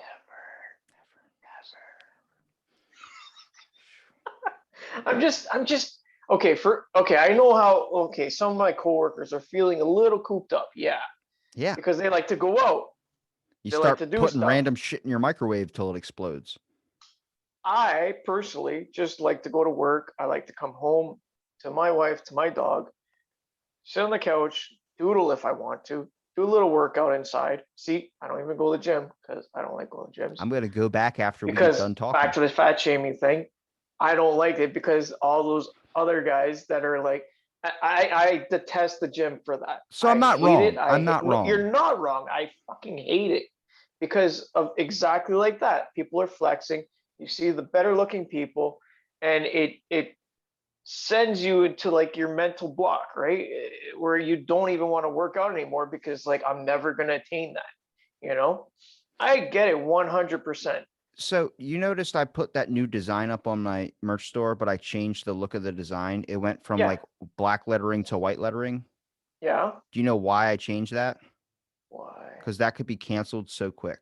I'm just okay. I know how. Okay, some of my coworkers are feeling a little cooped up. Yeah, Yeah. because they like to go out. You They like start to do putting stuff. random shit in your microwave till it explodes. I personally just like to go to work. I like to come home to my wife, to my dog, sit on the couch, doodle if I want to, do a little workout inside. See, I don't even go to the gym because I don't like going to gyms. I'm going to go back after we get Because done back talking. to the fat shaming thing, I don't like it because all those other guys that are like, I detest the gym for that. So I'm I not hate it. wrong. I'm not No, wrong. you're not wrong. I fucking hate it because of exactly like that. People are flexing. You see the better looking people, and it sends you into like your mental block, right? Where you don't even want to work out anymore because like I'm never gonna attain that. You know, I get it 100%. So you noticed I put that new design up on my merch store, but I changed the look of the design. It went from Yeah, like black lettering to white lettering. yeah. Do you know why I changed that? Why? Because that could be canceled so quick.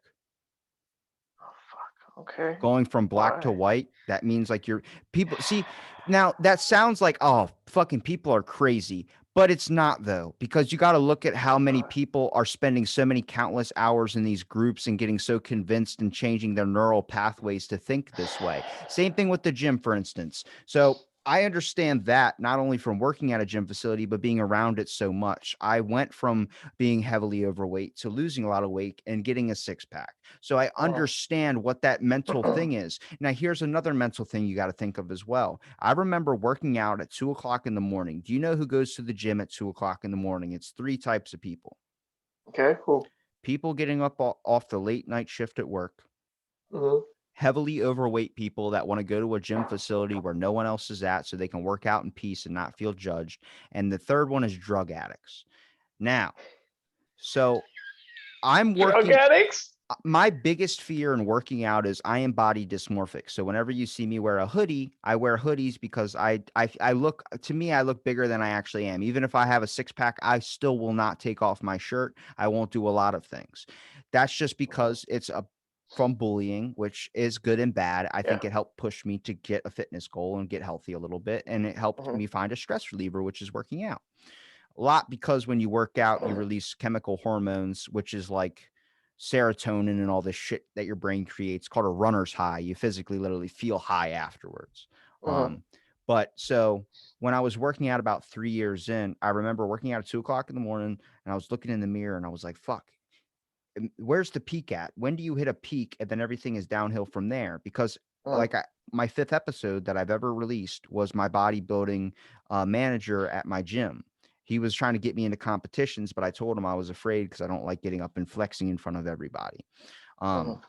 Oh fuck. Okay. Going from black to Why? white, that means like you're people see now that sounds like, oh, fucking people are crazy, but it's not though, because you got to look at how many people are spending so many countless hours in these groups and getting so convinced and changing their neural pathways to think this way. Same thing with the gym, for instance. So I understand that not only from working at a gym facility, but being around it so much. I went from being heavily overweight to losing a lot of weight and getting a six pack. So I understand what that mental thing is. Now, here's another mental thing you got to think of as well. I remember working out at 2 o'clock in the morning. Do you know who goes to the gym at 2 o'clock in the morning? It's three types of people: Okay. Cool. people getting up off the late night shift at work, Mm-hmm. heavily overweight people that want to go to a gym facility where no one else is at so they can work out in peace and not feel judged. And the third one is drug addicts. Now, so I'm Drug working addicts. my biggest fear in working out is I am body dysmorphic. So whenever you see me wear a hoodie, I wear hoodies because I look to me I look bigger than I actually am. Even if I have a six pack, I still will not take off my shirt. I won't do a lot of things. That's just because it's a from bullying, which is good and bad. I Yeah. think it helped push me to get a fitness goal and get healthy a little bit, and it helped Mm-hmm. me find a stress reliever, which is working out. A lot because when you work out, you release chemical hormones, which is like serotonin and all this shit that your brain creates called a runner's high. You physically literally feel high afterwards. Mm-hmm. But so when I was working out about 3 years in, I remember working out at 2 o'clock in the morning and I was looking in the mirror and I was like, fuck, where's the peak at? When do you hit a peak and then everything is downhill from there? Because like my fifth episode that I've ever released was my bodybuilding manager at my gym. He was trying to get me into competitions, but I told him I was afraid because I don't like getting up and flexing in front of everybody. Mm-hmm. Um,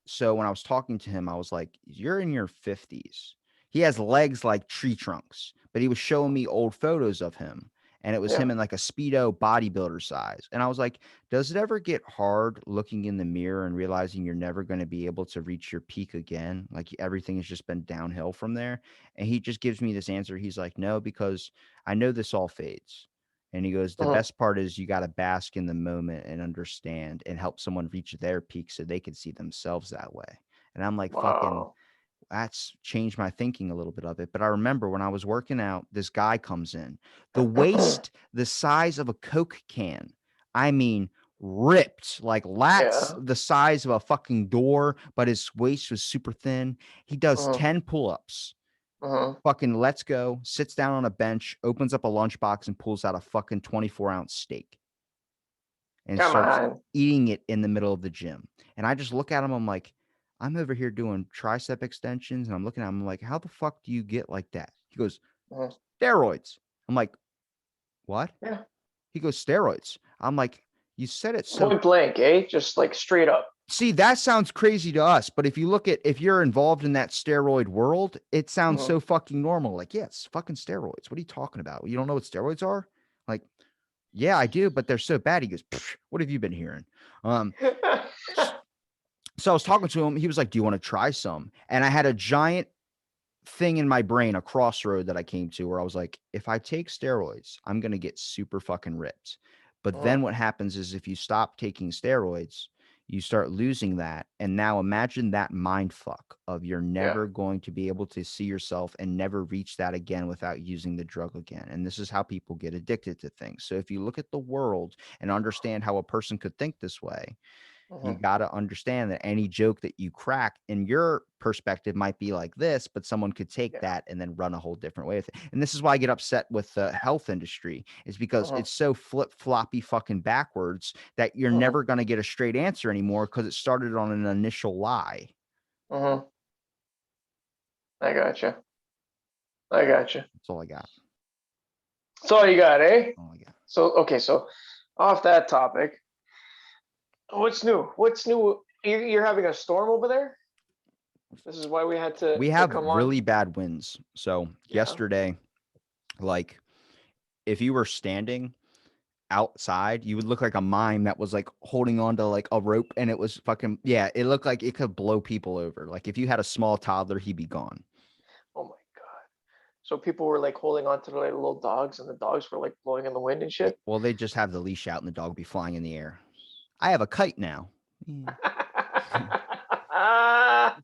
so when I was talking to him, I was like, "You're in your 50s." He has legs like tree trunks, but he was showing me old photos of him, and it was Yeah. him in like a Speedo bodybuilder size. And I was like, "Does it ever get hard looking in the mirror and realizing you're never going to be able to reach your peak again? Like everything has just been downhill from there?" And he just gives me this answer. He's like, "No, because I know this all fades." And he goes, the Mm-hmm. best part is you got to bask in the moment and understand and help someone reach their peak so they can see themselves that way. And I'm like, fucking, Wow. that's changed my thinking a little bit of it. But I remember when I was working out, this guy comes in, the waist, the size of a Coke can. I mean, ripped, like lats Yeah. the size of a fucking door, but his waist was super thin. He does Mm-hmm. 10 pull ups, Mm-hmm. fucking lets go, sits down on a bench, opens up a lunchbox and pulls out a fucking 24-ounce steak and Come starts on. eating it in the middle of the gym. And I just look at him, I'm like, I'm over here doing tricep extensions. And I'm looking at him I'm like, how the fuck do you get like that? He goes, Mm-hmm. steroids. I'm like, what? Yeah. He goes, steroids. I'm like, you said it so. Point blank, eh? Just like straight up. See, that sounds crazy to us, but if you look at if you're involved in that steroid world, it sounds Mm-hmm. so fucking normal. Like, yeah, it's fucking steroids. What are you talking about? You don't know what steroids are? Like, yeah, I do, but they're so bad. He goes, what have you been hearing? Um, so I was talking to him. He was like, do you want to try some? And I had a giant thing in my brain, a crossroad that I came to where I was like, if I take steroids, I'm going to get super fucking ripped. But Mm-hmm. then what happens is if you stop taking steroids, you start losing that. And now imagine that mind fuck of you're Yeah. never going to be able to see yourself and never reach that again without using the drug again. And this is how people get addicted to things. So if you look at the world and understand how a person could think this way, You Mhm. got to understand that any joke that you crack in your perspective might be like this, but someone could take Yeah. that and then run a whole different way with it. And this is why I get upset with the health industry, is because Mhm. it's so flip floppy fucking backwards that you're Mhm. never going to get a straight answer anymore because it started on an initial lie. Mhm. I gotcha. I gotcha. That's all I got. That's all you got, eh? All I got. So okay, so off that topic, what's new? What's new? You're having a storm over there. This is why we had We to have come on. really bad winds. So Yeah. yesterday, like if you were standing outside, you would look like a mime that was like holding on to like a rope, and it was fucking, yeah, it looked like it could blow people over. Like if you had a small toddler, he'd be gone. Oh my god. So people were like holding on to their little dogs, and the dogs were like blowing in the wind and shit. Well, they just have the leash out and the dog be flying in the air. I have a kite now.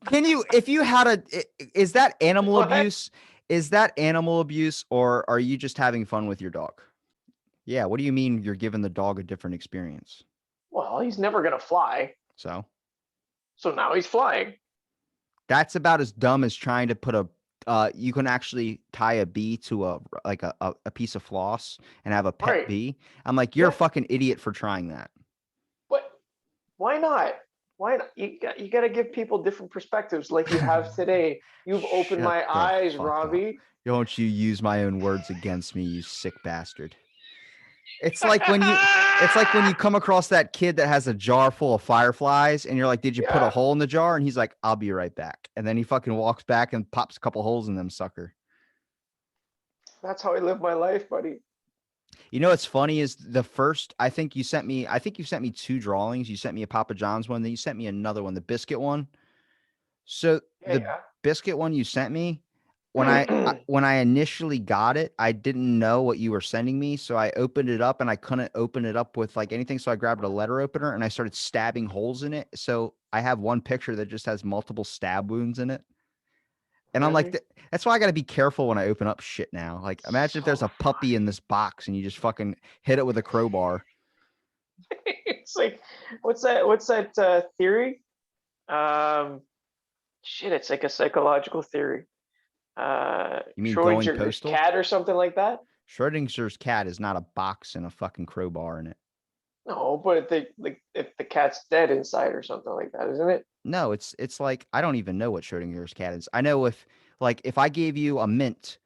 Can you, if you had is that animal What? abuse? Is that animal abuse, or are you just having fun with your dog? Yeah. What do you mean you're giving the dog a different experience? Well, he's never gonna fly, So so now he's flying. that's about as dumb as trying to put a you can actually tie a bee to a like a piece of floss and have a pet Right? bee. I'm like, you're a Yeah. fucking idiot for trying that. But why not? Why not? You got to give people different perspectives, like you have today. You've opened Shut my the eyes, fuck up. Robbie. Don't you use my own words against me, you sick bastard. It's like when you it's like when you come across that kid that has a jar full of fireflies and you're like, "Did you put a Yeah, hole in the jar?" And he's like, "I'll be right back." And then he fucking walks back and pops a couple holes in them, sucker. that's how I live my life, buddy. You know what's funny is the first, I think you sent me two drawings. You sent me a Papa John's one, then you sent me another one, the biscuit one. So the Yeah, biscuit one you sent me, yeah. when I initially got it, I didn't know what you were sending me, so I opened it up and I couldn't open it up with like anything, so I grabbed a letter opener and I started stabbing holes in it. So I have one picture that just has multiple stab wounds in it. And I'm like, Really? That's why I got to be careful when I open up shit now. Like, imagine if there's So a puppy in funny. this box and you just fucking hit it with a crowbar. It's like, What's that theory? Um, Shit, it's like a psychological theory. You mean going Schrodinger's postal? cat or something like that. Schrodinger's cat is not a box and a fucking crowbar in it. No, but if the cat's dead inside or something like that, isn't it? No, it's like I don't even know what Schrodinger's cat is. I know if I gave you a mint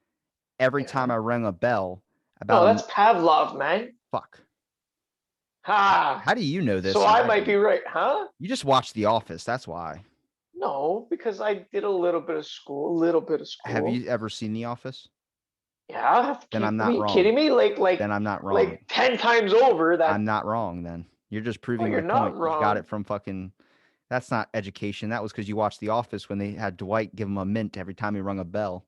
every time Yeah. I rang a bell No, about that's Pavlov, man. fuck. Ha! How do you know So this and I I might be don't? right, huh? You just watched The Office, that's why. No, because I did a little bit of school, a little bit of Have school. you ever seen The Office? Yeah, Then I'm are not you wrong. kidding me? Then I'm not wrong. Like 10 times over. That I'm not wrong then. You're just no, proving you're my not point. You got wrong. it from fucking that's not education. That was because you watched The Office when they had Dwight give him a mint every time he rung a bell.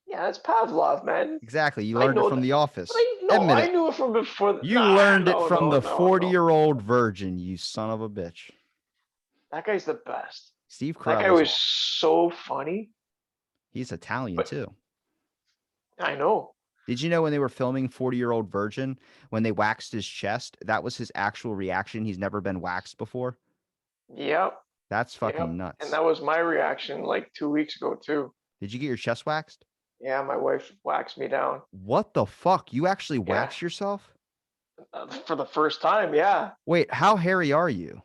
Yeah, that's Pavlov, man. Exactly. You I learned it know from that. The But Office. I no, Admit I it. knew it from before. You Nah, learned it no, from no, the no, no. 40-year-old virgin, you son of a bitch. That guy's the best. Steve That guy Carell is was awesome. so funny. He's Italian But too. I know. Did you know when they were filming 40-year-old virgin, when they waxed his chest, that was his actual reaction? He's never been waxed before. Yep, That's fucking yep. And nuts. that was my reaction like 2 weeks ago too. Did you get your chest waxed? Yeah, my wife waxed me down. What the fuck? You actually Yeah, waxed yourself? for the first time. Yeah, Wait, how hairy are you?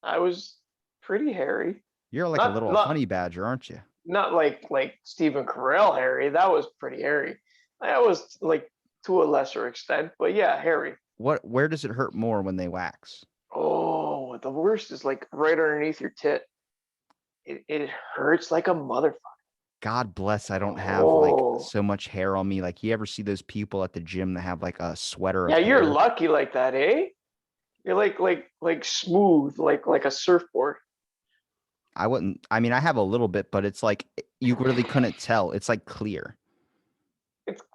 I was pretty hairy. You're like a Not little not honey badger, aren't you? not like Stephen Carell hairy. That was pretty hairy. I was like to a lesser extent, but yeah, hairy. Where does it hurt more when they wax? Oh, the worst is like right underneath your tit. It hurts like a motherfucker. God bless, I don't have like Oh, so much hair on me. Like you ever see those people at the gym that have like a sweater of yeah, you're hair? lucky like that, eh? You're like smooth, like a surfboard. I wouldn't, I mean, I have a little bit, but it's like you really couldn't tell. It's like clear.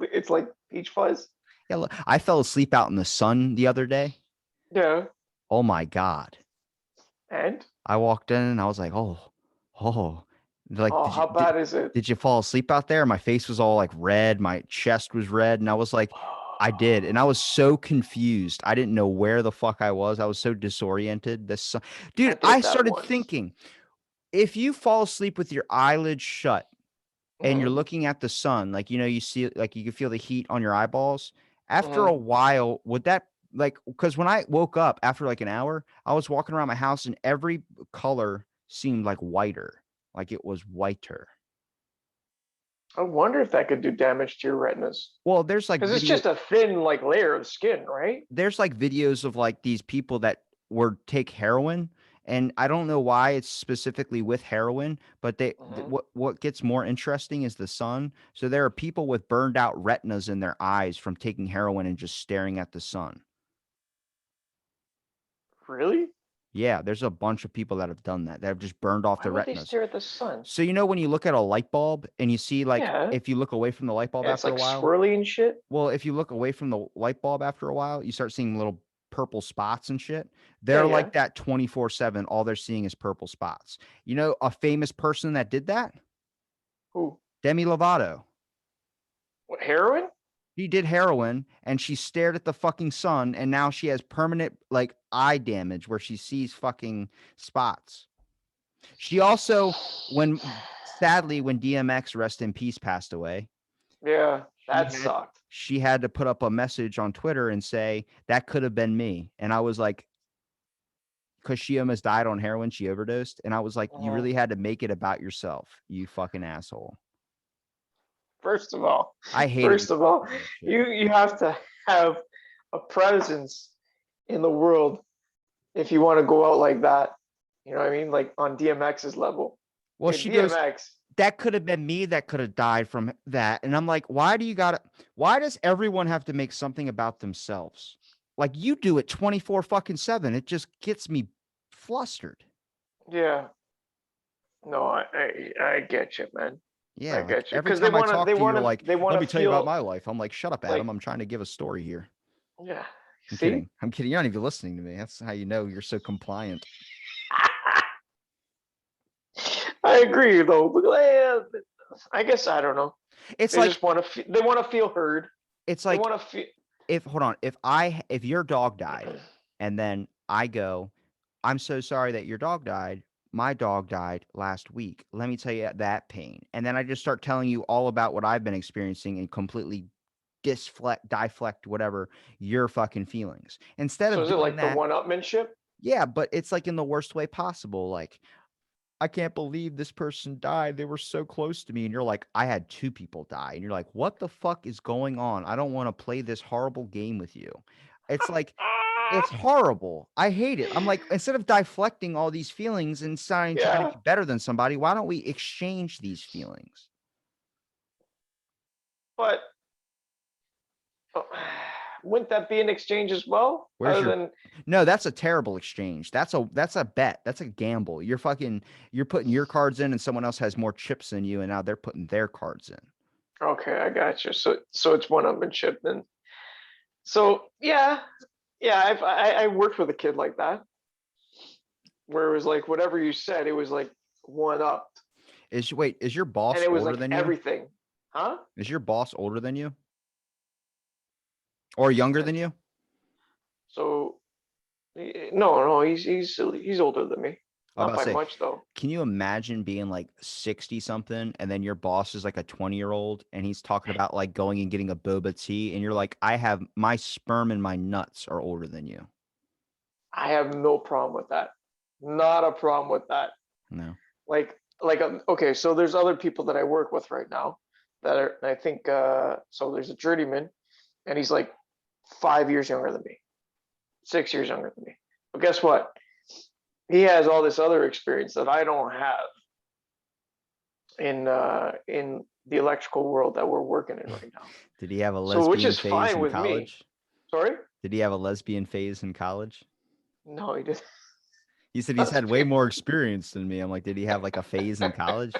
It's like peach fuzz. Yeah, look, I fell asleep out in the sun the other day. Yeah. Oh my God. And I walked in and I was like, oh. Like, oh, how bad is it? did you fall asleep out there? My face was all like red. My chest was red. And I was like, I did, and I was so confused. I didn't know where the fuck I was. I was so disoriented. I Dude, I did that started once. thinking, if you fall asleep with your eyelids shut and you're Hmm. looking at the sun, like you see, like you can feel the heat on your eyeballs. After Hmm. a while, would that like because when I woke up after like an hour, I was walking around my house and every color seemed like whiter, like it was whiter. I wonder if that could do damage to your retinas. Well, there's like Because it's just a thin like layer of skin, right? videos of like these people that were take heroin, and I don't know why it's specifically with heroin, but Hmm. what gets more interesting is the sun. So there are people with burned out retinas in their eyes from taking heroin and just staring at the sun. Really? Yeah, there's a bunch of people that have done that. That have just burned off Why their would they retinas. stare at the sun? So when you look at a light bulb and you see like Yeah, if you look away from the light bulb it's after a like while, swirly and shit. well, if you look away from the light bulb after a while, you start seeing little purple spots and shit. Yeah, They're yeah. like that 24/7. All they're seeing is purple spots. You know, a famous person that did that? Who? Demi Lovato. What, heroin? She did heroin and she stared at the fucking sun, and now she has permanent like eye damage where she sees fucking spots. She also, sadly, when DMX, rest in peace, passed away, Yeah, she that had sucked. she had to put up a message on Twitter and say that could have been me. And I was like, because she almost died on heroin, she overdosed, and I was like, you Mhm. really had to make it about yourself, you fucking asshole. First of all, I hated first when of people all, do that shit. you have to have a presence in the world if you want to go out like that. You know what I mean? Like on DMX's level. Well, Dude, she goes, DMX. that could have been me that could have died from that. And I'm like, why does everyone have to make something about themselves? Like you do it 24 fucking 7. It just gets me flustered. Yeah. No, I get you, man. I Yeah, like get you. every Because they time I wanna talk they to you, you're wanna like, they let wanna me tell you about feel my life. I'm like, shut up, Adam. like, I'm trying to give a story here. yeah. I'm See? kidding. I'm kidding. You're not even listening to me. That's how you know you're so compliant. I agree though. But, I guess I don't know. It's They like just want to. They want to feel heard. it's They like want to feel. if hold on, if your dog died and then I go, I'm so sorry that your dog died. My dog died last week. Let me tell you that pain. And then I just start telling you all about what I've been experiencing and completely deflect whatever your fucking feelings. Instead So of is it doing like the that, one-upmanship? yeah, but it's like in the worst way possible. Like, I can't believe this person died. They were so close to me. And you're like, I had two people die. And you're like, what the fuck is going on? I don't want to play this horrible game with you. It's like, it's horrible. I hate it. I'm like, instead of deflecting all these feelings and trying to Yeah, be better than somebody, why don't we exchange these feelings? but oh, wouldn't that be an exchange as well? Where's Other your than No, that's a terrible exchange. That's a bet. That's a gamble. You're putting your cards in and someone else has more chips than you and now they're putting their cards in. okay, I got you. So it's one-upmanship then. So yeah, I worked with a kid like that, where it was like whatever you said, it was like one up, Is your and boss it was older like than you? everything, huh? Is your boss older than you or younger than you? So no, he's older than me, I was not about to by say, much though. can you imagine being like 60 something and then your boss is like a 20-year-old and he's talking about like going and getting a boba tea and you're like, I have my sperm and my nuts are older than you. I have no problem with that. Not a problem with that. No. Okay, so there's other people that I work with right now that are, I think, so there's a journeyman, and he's like 5 years younger than me, 6 years younger than me. But guess what? He has all this other experience that I don't have in the electrical world that we're working in right now. Did he have a So, which lesbian is phase fine in with me. college? Sorry? Did he have a lesbian phase in college? No, he didn't. He said he's That's had way big. more experience than me. I'm like, did he have like a phase in college?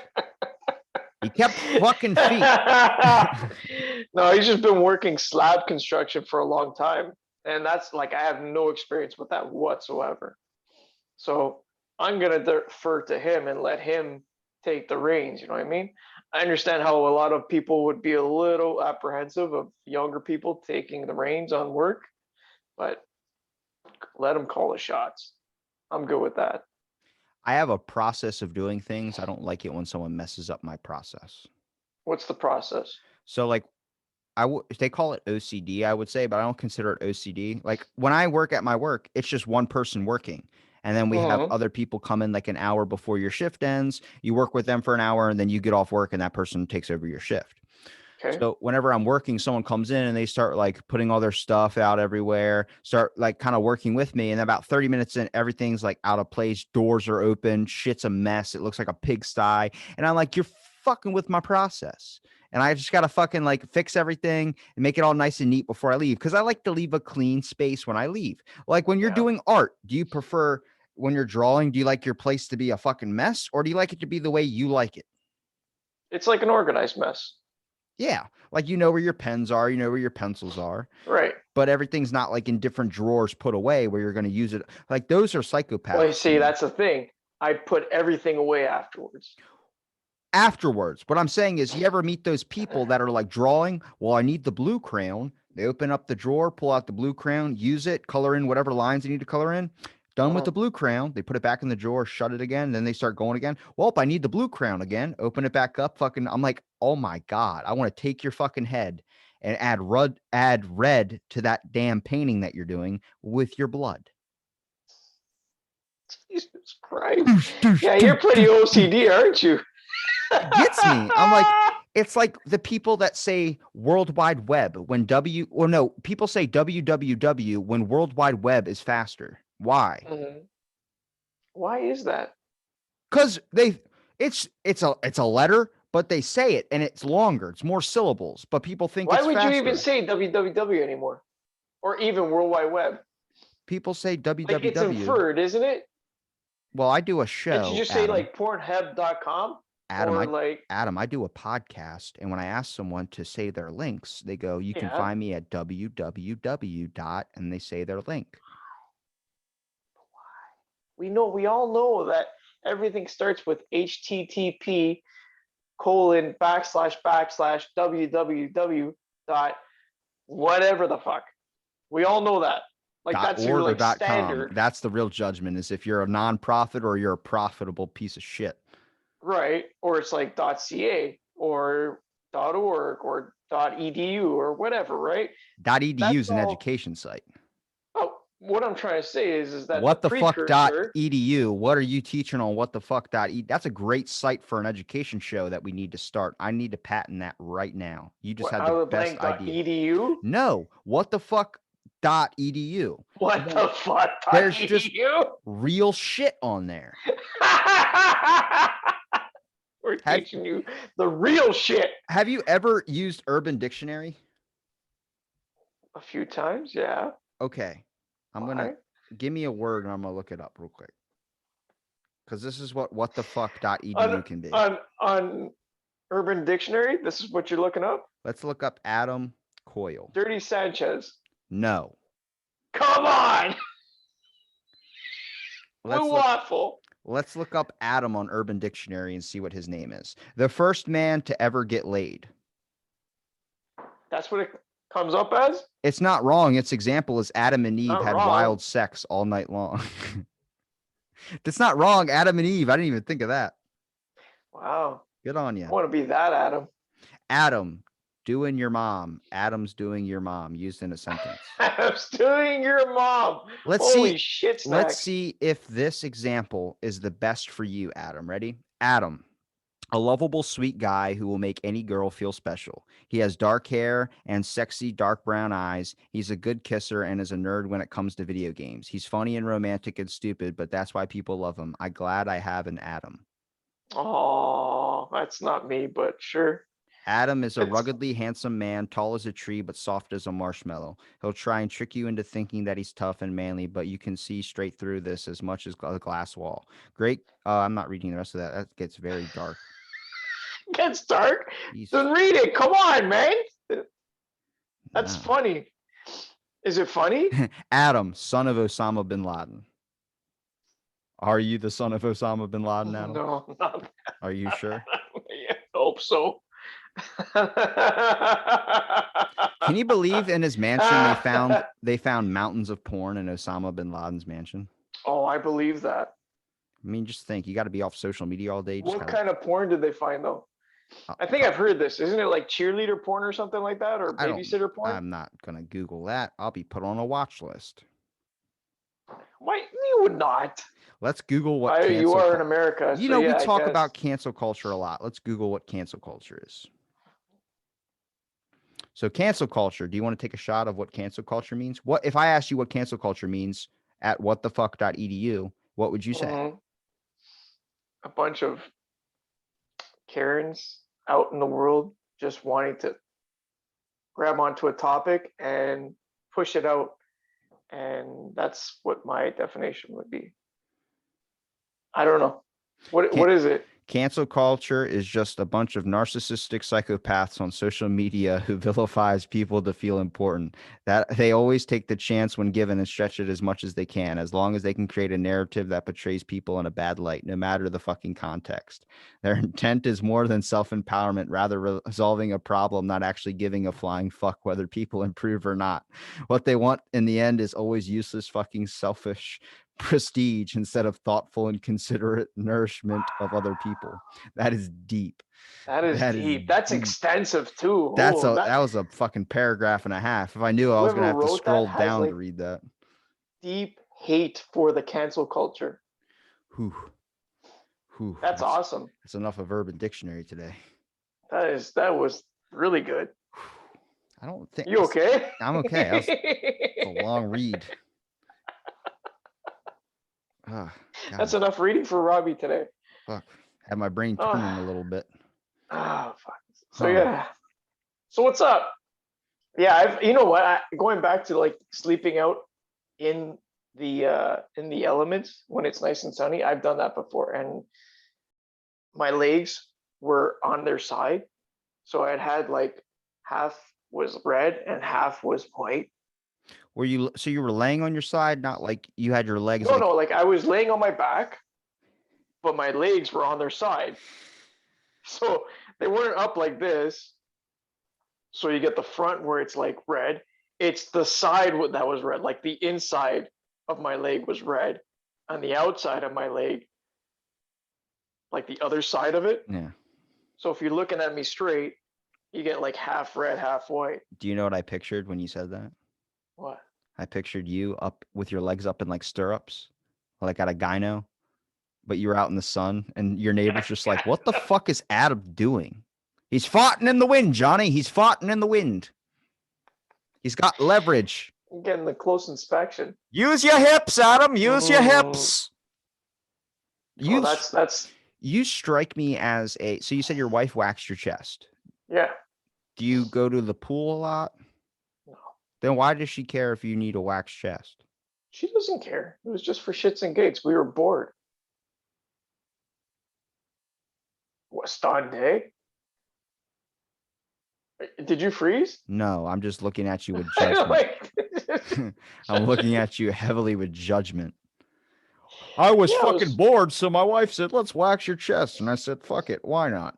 He kept fucking feet. No, he's just been working slab construction for a long time. And that's like, I have no experience with that whatsoever. So I'm going to defer to him and let him take the reins. You know what I mean? I understand how a lot of people would be a little apprehensive of younger people taking the reins on work, but let them call the shots. I'm good with that. I have a process of doing things. I don't like it when someone messes up my process. What's the process? So like they call it OCD, I would say, but I don't consider it OCD. Like when I work at my work, it's just one person working. And then we have Mm-hmm. other people come in like an hour before your shift ends. You work with them for an hour and then you get off work and that person takes over your shift. Okay. So whenever I'm working, someone comes in and they start like putting all their stuff out everywhere, start like kind of working with me. And about 30 minutes in, everything's like out of place. Doors are open. Shit's a mess. It looks like a pigsty. And I'm like, you're fucking with my process. And I just got to fucking like fix everything and make it all nice and neat before I leave. Cause I like to leave a clean space when I leave. Like when you're Yeah. doing art, do you prefer when you're drawing, do you like your place to be a fucking mess or do you like it to be the way you like it? It's like an organized mess. Yeah. Like you know where your pens are, you know where your pencils are, Right. but everything's not like in different drawers put away where you're going to use it. Like those are Well, you psychopaths to see, me. that's the thing. I put everything away afterwards. Afterwards, what I'm saying is, you ever meet those people that are like drawing? Well, I need the blue crayon. They open up the drawer, pull out the blue crayon, use it, color in whatever lines they need to color in. Done with Uh-huh. the blue crayon, they put it back in the drawer, shut it again, then they start going again. Well, I need the blue crayon again. Open it back up. Fucking, I'm like, oh my god, I want to take your fucking head and add red to that damn painting that you're doing with your blood. Jesus Christ. Doosh, doosh, Yeah, you're doosh, pretty doosh, doosh. OCD, aren't you? It gets me. I'm like, it's like the people that say World Wide Web when people say www when World Wide Web is faster. Why? Mhm. Why is that? Because it's a letter, but they say it and it's longer. It's more syllables, but people think Why it's would you even faster. say www anymore? Or even World Wide Web? People say Like it's www. inferred, isn't it? Well, I do a Can't you show, just say Adam. like Pornhub.com? Adam, Or I like, Adam, I do a podcast, and when I ask someone to say their links, they go, "You can yeah. find me at www dot," and they say their link. We all know that everything starts with HTTP colon backslash www dot whatever the fuck. We all know that. Like Dot that's your .org or like .com. standard, That's the real judgment, is if you're a nonprofit or you're a profitable piece of shit. right? Or it's like .ca or .org or .edu or whatever, right? .edu That's is an all. education site. Oh, what I'm trying to say is that the What the fuck precursor. .edu? What are you teaching on what the fuck .e? That's a great site for an education show that we need to start. I need to patent that right now. You just What, had the out of the best blank idea. .edu? No, what the fuck .edu? What the fuck There's just .edu? real shit on there. We're Have teaching you the real shit. Have you ever used Urban Dictionary? A few times, yeah. Okay. I'm going to Why? give me a word and I'm going to look it up real quick. Because this is what the fuck On .edu can be. on Urban Dictionary, this is what you're looking up. Let's look up Adam Coyle. Dirty Sanchez. No. Come on. Let's Blue look waffle. let's look up Adam on Urban Dictionary and see what his name is. The first man to ever get laid. That's what it comes up as? It's not wrong. Its example is Adam and Eve Not had wrong. wild sex all night long. That's not wrong. Adam and Eve. I didn't even think of that. Wow. Good on I you. want to be that Adam. Adam, doing your mom. Adam's doing your mom, used in a sentence. Adam's doing your mom. Holy shit Let's snacks. see if this example is the best for you, Adam. Ready? Adam, a lovable, sweet guy who will make any girl feel special. He has dark hair and sexy dark brown eyes. He's a good kisser and is a nerd when it comes to video games. He's funny and romantic and stupid, but that's why people love him. I'm glad I have an Adam. Oh, that's not me, but sure. Adam is a It's ruggedly handsome man, tall as a tree, but soft as a marshmallow. He'll try and trick you into thinking that he's tough and manly, but you can see straight through this as much as a glass wall. Great. I'm not reading the rest of that. That gets very dark. gets dark. Jeez. Then read it. Come on, man. That's No. funny. Is it funny? Adam, son of Osama bin Laden. Are you the son of Osama bin Laden, Adam? No, not Are you sure? Yeah, hope so. Can you believe in his mansion they found mountains of porn in Osama bin Laden's mansion? Oh, I believe that. I mean, just think, you got to be off social media all day. You just What gotta kind of porn did they find though? I think pro- I've heard this. Isn't it like cheerleader porn or something like that, or I don't. babysitter porn? I'm not gonna Google that. I'll be put on a watch list. Why you would not? Let's Google what You cancel. are in America, You so know, we yeah, I talk guess. about cancel culture a lot. Let's Google what cancel culture is. So, cancel culture. Do you want to take a shot of what cancel culture means? What if I asked you what cancel culture means at whatthefuck.edu? What would you say? Mhm. A bunch of Karens out in the world just wanting to grab onto a topic and push it out, and that's what my definition would be. I don't know. What Can- what is it? Cancel culture is just a bunch of narcissistic psychopaths on social media who vilifies people to feel important. That they always take the chance when given and stretch it as much as they can, as long as they can create a narrative that portrays people in a bad light, no matter the fucking context. Their intent is more than self-empowerment, rather resolving a problem, not actually giving a flying fuck whether people improve or not. What they want in the end is always useless, fucking selfish prestige instead of thoughtful and considerate nourishment of other people. That is deep. That is That is deep. That's deep. extensive too. That's Oh, a that that was a fucking paragraph and a half. If I knew I was gonna whoever have to wrote that scroll has down to like read that. deep hate for the cancel culture. Whew. Whew. That's awesome. That's enough of Urban Dictionary today. That was really good. I don't think You okay? I'm okay. That was a long read. Oh, That's God, enough reading for Robbie today. fuck. Had my brain Oh, turning a little bit. fuck. So Huh. yeah. So what's up? Yeah, you know what? Going back to like sleeping out in the elements when it's nice and sunny. I've done that before, and my legs were on their side, so I had like half was red and half was white. So you were laying on your side, not like you had your legs No, like. no, like I was laying on my back, but my legs were on their side, so they weren't up like this. So you get the front where it's like red. It's the side that was red, like the inside of my leg was red, and the outside of my leg, like the other side of it. Yeah. So if you're looking at me straight, you get like half red, half white. Do you know what I pictured when you said that? What? I pictured you up with your legs up in like stirrups, like at a gyno, but you were out in the sun and your neighbor's just like, what the fuck is Adam doing? He's farting in the wind, Johnny. He's farting in the wind. He's got leverage. I'm getting the close inspection. Use your hips, Adam. Use your hips. Oh, that's You strike me as so you said your wife waxed your chest. yeah. Do you go to the pool a lot? No, Then why does she care if you need a waxed chest? she doesn't care. It was just for shits and gigs. We were bored. What, stunned, eh? Did you freeze? No, I'm just looking at you with judgment. Like, I'm looking at you heavily with judgment. I was yeah, fucking bored, so my wife said, let's wax your chest. And I said, fuck it, why not?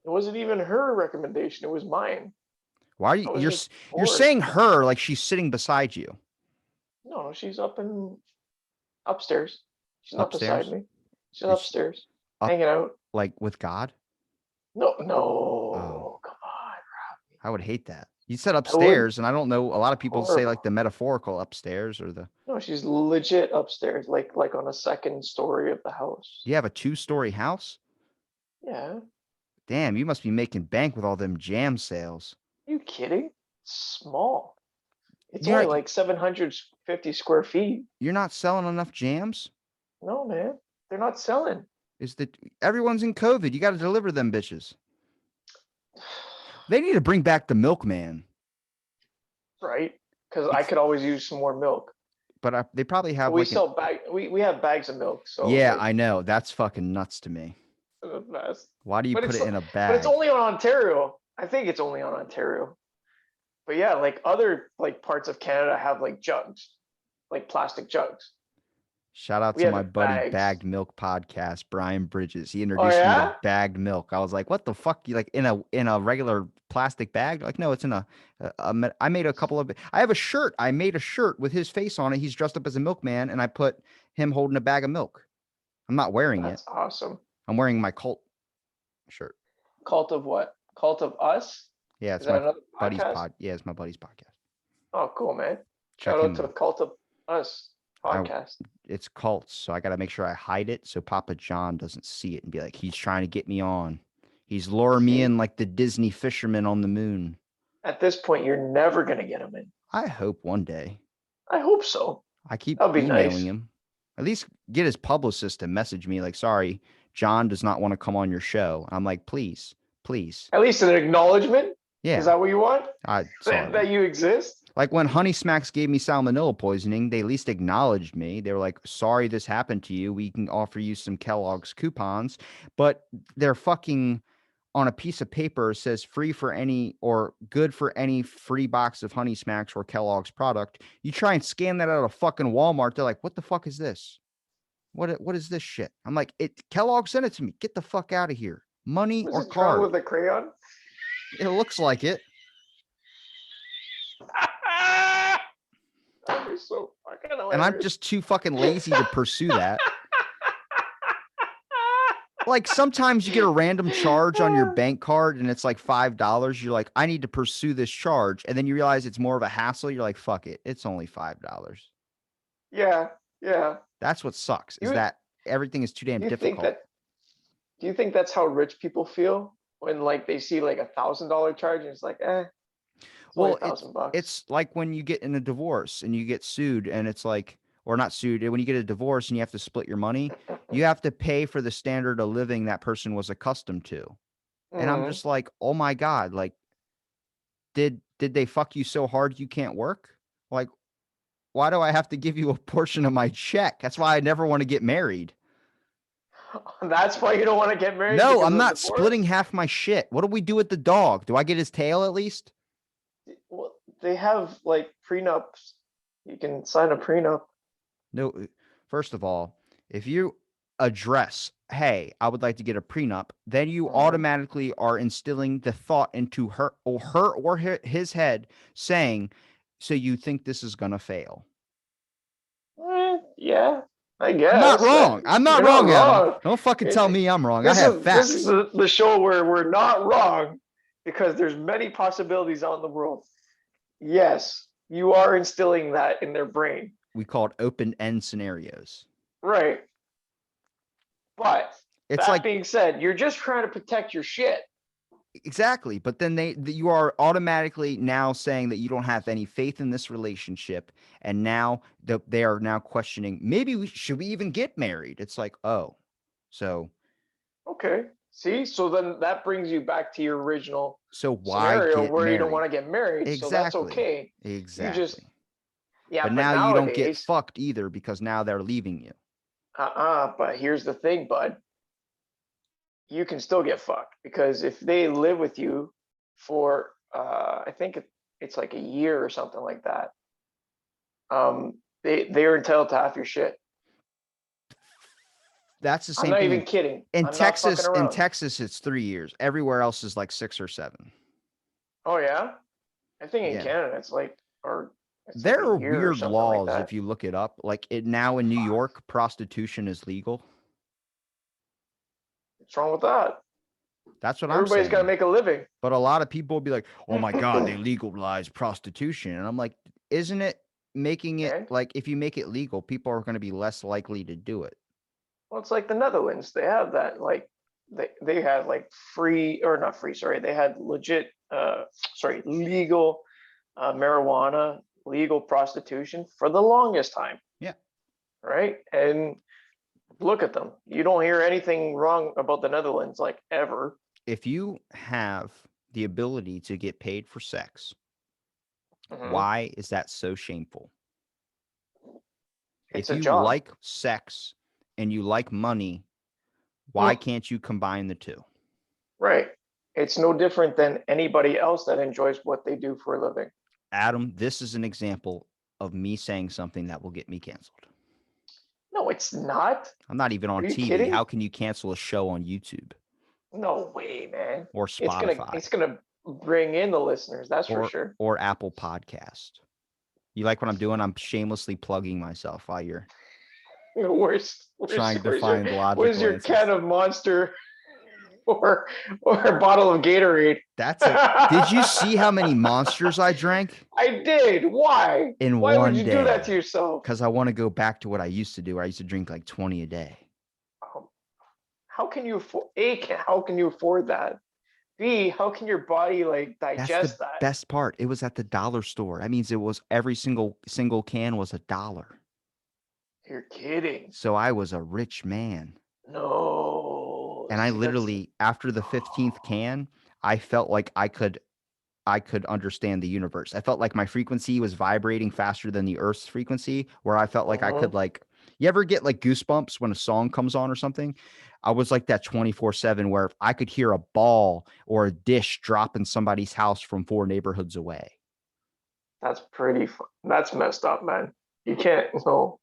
it wasn't even her recommendation. It was mine. Why are you I was just you're bored. saying her like she's sitting beside you? No, she's upstairs. She's not Upstairs? beside me. She's Is she upstairs, up hanging out. like with God? No, Oh, no, come on, Robbie. I would hate that. You said I would. upstairs, and I don't know. A lot of people say Horrible. like the metaphorical upstairs or the. No, she's legit upstairs, like on a second story of the house. You have a 2-story house? Yeah. Damn, you must be making bank with all them jam sales. Are you kidding? It's small. It's You're only like 750 square feet. you're not selling enough jams? No, man. They're not selling. Is that everyone's in COVID? You got to deliver them bitches. They need to bring back the milkman. Right? Because I could always use some more milk. But they probably have We like sell bag. We have bags of milk. So yeah, like, I know. That's fucking nuts to me. the best. Why do you But put it's it in a but it's bag? only on Ontario. I think it's only on Ontario. But yeah, like other like parts of Canada have like jugs, like plastic jugs. Shout out We to had my the buddy bags. Bagged Milk podcast, Brian Bridges. He Oh introduced me to yeah, bagged milk. I was like, "What the fuck? You like in a regular plastic bag?" Like, no, it's in I made a couple of. I have a shirt. I made a shirt with his face on it. He's dressed up as a milkman, and I put him holding a bag of milk. I'm not wearing it. that's awesome. I'm wearing my cult shirt. Cult of what? Cult of Us? Yeah, Is it's that my another buddy's podcast? Yeah, it's my buddy's podcast. Oh, cool, man. Check Shout out him to out. Cult of Us I podcast. It's cults, so I got to make sure I hide it so Papa John doesn't see it and be like, he's trying to get me on. He's luring me See, in like the Disney fisherman on the moon. at this point, you're never gonna get him in. I hope one day. I hope so. I keep That'll be emailing nice. him. At least get his publicist to message me like, sorry, John does not want to come on your show. I'm like, please, please. At least an acknowledgement. Yeah. Is that what you want? Sorry. That you exist? Like when Honey Smacks gave me salmonella poisoning, they at least acknowledged me. They were like, sorry this happened to you. We can offer you some Kellogg's coupons. But they're fucking on a piece of paper says free for any or good for any free box of Honey Smacks or Kellogg's product. You try and scan that out of fucking Walmart. They're like, what the fuck is this? What is this shit? I'm like, Kellogg sent it to me. Get the fuck out of here. Money Was or it drawn card. with a crayon? It looks like it. That'd be so fucking hilarious. And I'm just too fucking lazy to pursue that. Like sometimes you get a random charge on your bank card and it's like $5. You're like, I need to pursue this charge. And then you realize it's more of a hassle. You're like, fuck it. It's only $5. Yeah, yeah. That's what sucks is that everything is too damn difficult. Do you think that's how rich people feel when like they see like $1,000 charge and it's like, Well, $1,000. it's like when you get in a divorce and you get sued and it's like, or not sued, when you get a divorce and you have to split your money, you have to pay for the standard of living that person was accustomed to. And I'm just like, oh my God, like, did they fuck you so hard you can't work? Like, why do I have to give you a portion of my check? That's why I never want to get married. That's why you don't want to get married? No, I'm not splitting half my shit. What do we do with the dog? Do I get his tail at least? Well, they have like prenups. You can sign a prenup. No, first of all, if you address, hey, I would like to get a prenup, then you automatically are instilling the thought into her or his head saying, so you think this is going to fail. Yeah, I guess. I'm not wrong. I'm not wrong, Adam. Don't fucking tell me I'm wrong. I have facts. This is the show where we're not wrong because there's many possibilities out in the world. Yes, you are instilling that in their brain. We call it open-end scenarios. Right. But that being said, you're just trying to protect your shit. Exactly. But then you are automatically now saying that you don't have any faith in this relationship. And now they are now questioning, maybe should we even get married? It's like, oh, so. Okay. See, so then that brings you back to your original scenario where you don't want to get married. Exactly. So that's okay. Exactly. But now nowadays, you don't get fucked either because now they're leaving you. But here's the thing, bud. You can still get fucked because if they live with you for, I think it's like a year or something like that, they're entitled to half your shit. That's the same thing. I'm not even kidding. In Texas, it's 3 years. Everywhere else is like 6 or 7. Oh yeah, I think in Canada it's like, there are weird laws if you look it up. Like now in New York, prostitution is legal. What's wrong with that? That's what I'm saying. Everybody's got to make a living. But a lot of people will be like, oh my God, they legalized prostitution. And I'm like, isn't it making it like if you make it legal, people are going to be less likely to do it? Well, it's like the Netherlands. They have that, like they had like free or not free. Sorry, they had legit, legal marijuana, legal prostitution for the longest time. Yeah. Right. And look at them. You don't hear anything wrong about the Netherlands, like ever. If you have the ability to get paid for sex, why is that so shameful? It's if you like sex and you like money, why can't you combine the two? Right. It's no different than anybody else that enjoys what they do for a living. Adam, this is an example of me saying something that will get me canceled. No, No, it's not. I'm not even Are on you TV. kidding? How can you cancel a show on YouTube No way, man. or Spotify It's gonna bring in the listeners, that's for or sure. or Apple Podcast? You like what I'm doing? I'm shamelessly plugging myself while you're trying to find Where's logical your can answers. of Monster or a bottle of Gatorade? Did you see how many monsters I drank I did. Why? in Why would one you do that to day? yourself? Because I want to go back to what I used to do, where I used to drink like 20 a day. Um, how can you afford how can you afford that? B, how can your body like That's the digest that? best part. It was at the dollar store. That means it was every single can was $1. You're kidding. So I was a rich man. No. And I See, that's literally, after the 15th can, I felt like I could understand the universe. I felt like my frequency was vibrating faster than the Earth's frequency, where I felt like I could Mhm. like, you ever get like goosebumps when a song comes on or something? I was like that 24/7 where I could hear a ball or a dish drop in somebody's house from 4 neighborhoods away. That's that's messed up, man. You can't no.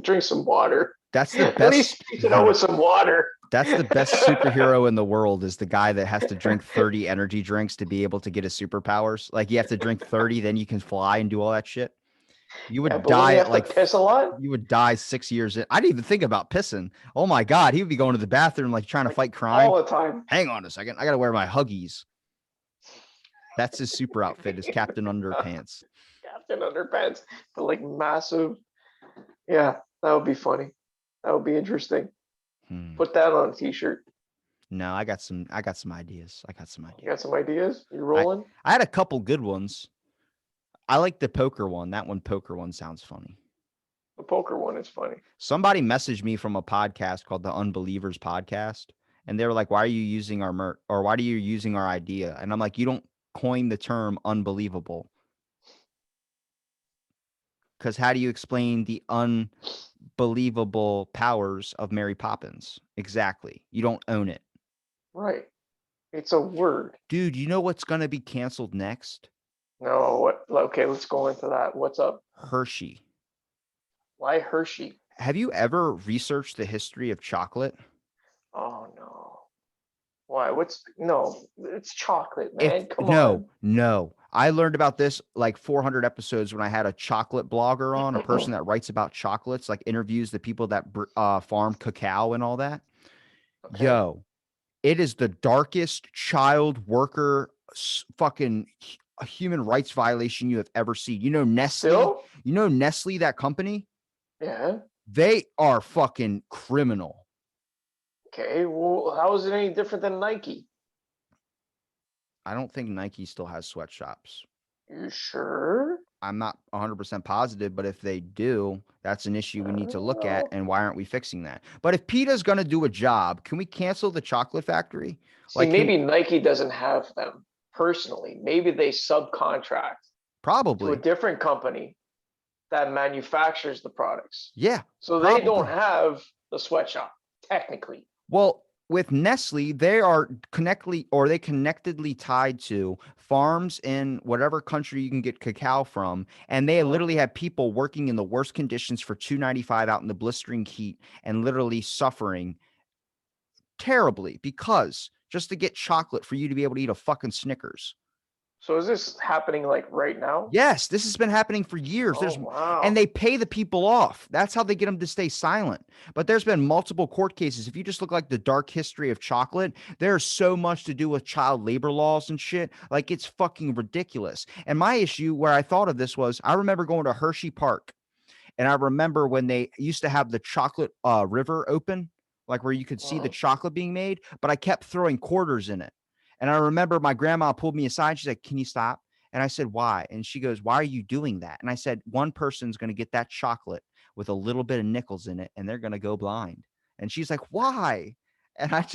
Drink some water. That's the At least best. space it out with some water. That's the best superhero in the world is the guy that has to drink 30 energy drinks to be able to get his superpowers. Like you have to drink 30, then you can fly and do all that shit. You Yeah, would but when die you at have to like piss a lot, you would die 6 years in. I didn't even think about pissing. Oh my God. He would be going to the bathroom like trying to like fight crime. all the time. Hang on a second. I gotta wear my Huggies. That's his super outfit, his Captain Underpants. Captain Underpants, but like massive. Yeah, that would be funny. That would be interesting. Hmm. Put that on a t-shirt. No, I got some ideas. I got some You got ideas. some ideas? You I rolling? I had a couple good ones. I like the poker one. That poker one sounds funny. The poker one is funny. Somebody messaged me from a podcast called the Unbelievers Podcast, and they were like, "Why are you using our or why are you using our idea?" And I'm like, "You don't coin the term unbelievable, because how do you explain the unbelievable powers of Mary Poppins? Exactly. You don't own it, Right. It's a word. dude. You know what's gonna be canceled next? No, what? Okay, let's go into that. What's up? Hershey. Why Hershey? Have you ever researched the history of chocolate? Oh no. Why? What's no? It's chocolate, If man. Come no, on. no. I learned about this like 400 episodes when I had a chocolate blogger on, a person that writes about chocolates, like interviews the people that farm cacao and all that. Okay. Yo, it is the darkest child worker fucking human rights violation you have ever seen. You know Nestle? Still? You know Nestle, that company? Yeah. They are fucking criminal. Okay. Well, how is it any different than Nike? I don't think Nike still has sweatshops. You sure? I'm not 100% positive, but if they do, that's an issue we need to look at. Oh. And why aren't we fixing that? But if PETA's going to do a job, can we cancel the chocolate factory? See, Like, can maybe Nike doesn't have them personally. Maybe they subcontract to a probably, different company that manufactures the products. yeah, So they don't probably. have the sweatshop, technically. Well, with Nestle, they are connectedly tied to farms in whatever country you can get cacao from, and they literally have people working in the worst conditions for 295 out in the blistering heat and literally suffering terribly because just to get chocolate for you to be able to eat a fucking Snickers. So is this happening like right now? Yes, this has been happening for years. Oh And wow. they pay the people off. That's how they get them to stay silent. But there's been multiple court cases. If you just look like the dark history of chocolate, there's so much to do with child labor laws and shit. Like it's fucking ridiculous. And my issue where I thought of this was I remember going to Hershey Park and I remember when they used to have the chocolate river open, like where you could see the Mhm. chocolate being made, but I kept throwing quarters in it. And I remember my grandma pulled me aside. She's like, "Can you stop?" And I said, "Why?" And she goes, "Why are you doing that?" And I said, "One person's going to get that chocolate with a little bit of nickels in it and they're going to go blind." And she's like, "Why?" And I would